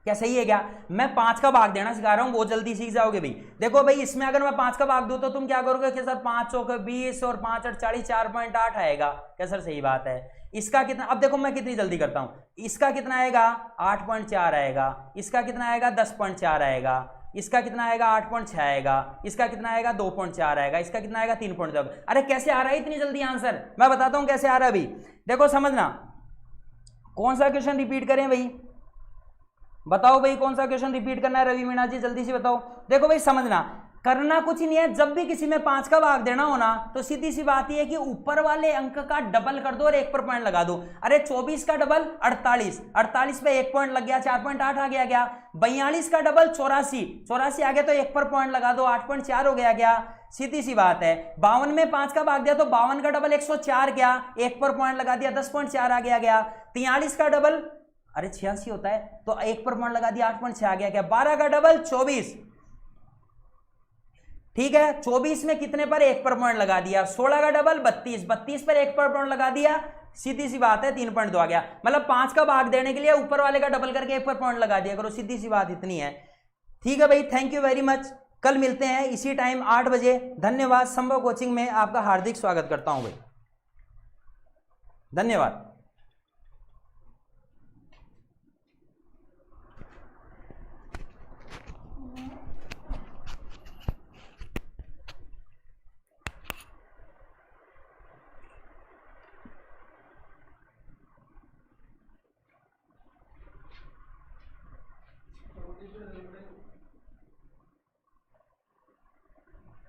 क्या सही है क्या? मैं 5 का भाग देना सिखा रहा हूं, बहुत जल्दी सीख जाओगे भाई। देखो भाई इसमें अगर मैं 5 का भाग दूं तो तुम क्या करोगे कि सर 5 चौके 20 और 5 8 40, 4.8 आएगा। क्या सर सही बात है? इसका कितना, अब देखो मैं कितनी जल्दी करता हूं, इसका कितना आएगा 8.4 आएगा, इसका कितना आएगा 10.4 आएगा, इसका कितना आएगा 8.6 आएगा, इसका कितना आएगा 2.4 आएगा, इसका कितना आएगा 3.4। अरे कैसे आ रहा है इतनी जल्दी आंसर? मैं बताता हूं कैसे आ रहा है अभी। देखो समझना, कौन सा क्वेश्चन रिपीट करें भाई, बताओ भाई कौन सा क्वेश्चन रिपीट करना है रवि मीणा जी, जल्दी से बताओ। देखो भाई समझना, करना कुछ नहीं है, जब भी किसी में 5 का भाग देना हो ना तो सीधी सी बात यह है कि ऊपर वाले अंक का डबल कर दो और 1 पर पॉइंट लगा दो। अरे 24 का डबल 48, 48 पे 1 पॉइंट लग गया 4.8 आ गया। क्या 42 का डबल 84, 84 आ गया तो 1 पर पॉइंट लगा दो 8.4 हो गया। क्या सीधी सी बात है। 52 में 5 का भाग दिया तो 52 का डबल 104, क्या 1 पर पॉइंट लगा दिया 10.4 आ गया। क्या 43 का डबल, अरे 86 होता है तो 1 पर पॉइंट लगा दिया 8.6 आ गया। क्या 12 का डबल 24, ठीक है 24 में कितने पर 1 पर पॉइंट लगा दिया। 16 का डबल 32, 32 पर 1 पर पॉइंट लगा दिया, सीधी सी बात है 3.2 आ गया। मतलब 5 का भाग देने के लिए ऊपर वाले का डबल करके 1 पर पॉइंट लगा दिया करो, सीधी सी बात इतनी है। ठीक है भाई, थैंक यू वेरी मच। कल मिलते हैं इसी टाइम 8 बजे। धन्यवाद। संभव कोचिंग में आपका हार्दिक स्वागत करता हूं भाई, धन्यवाद।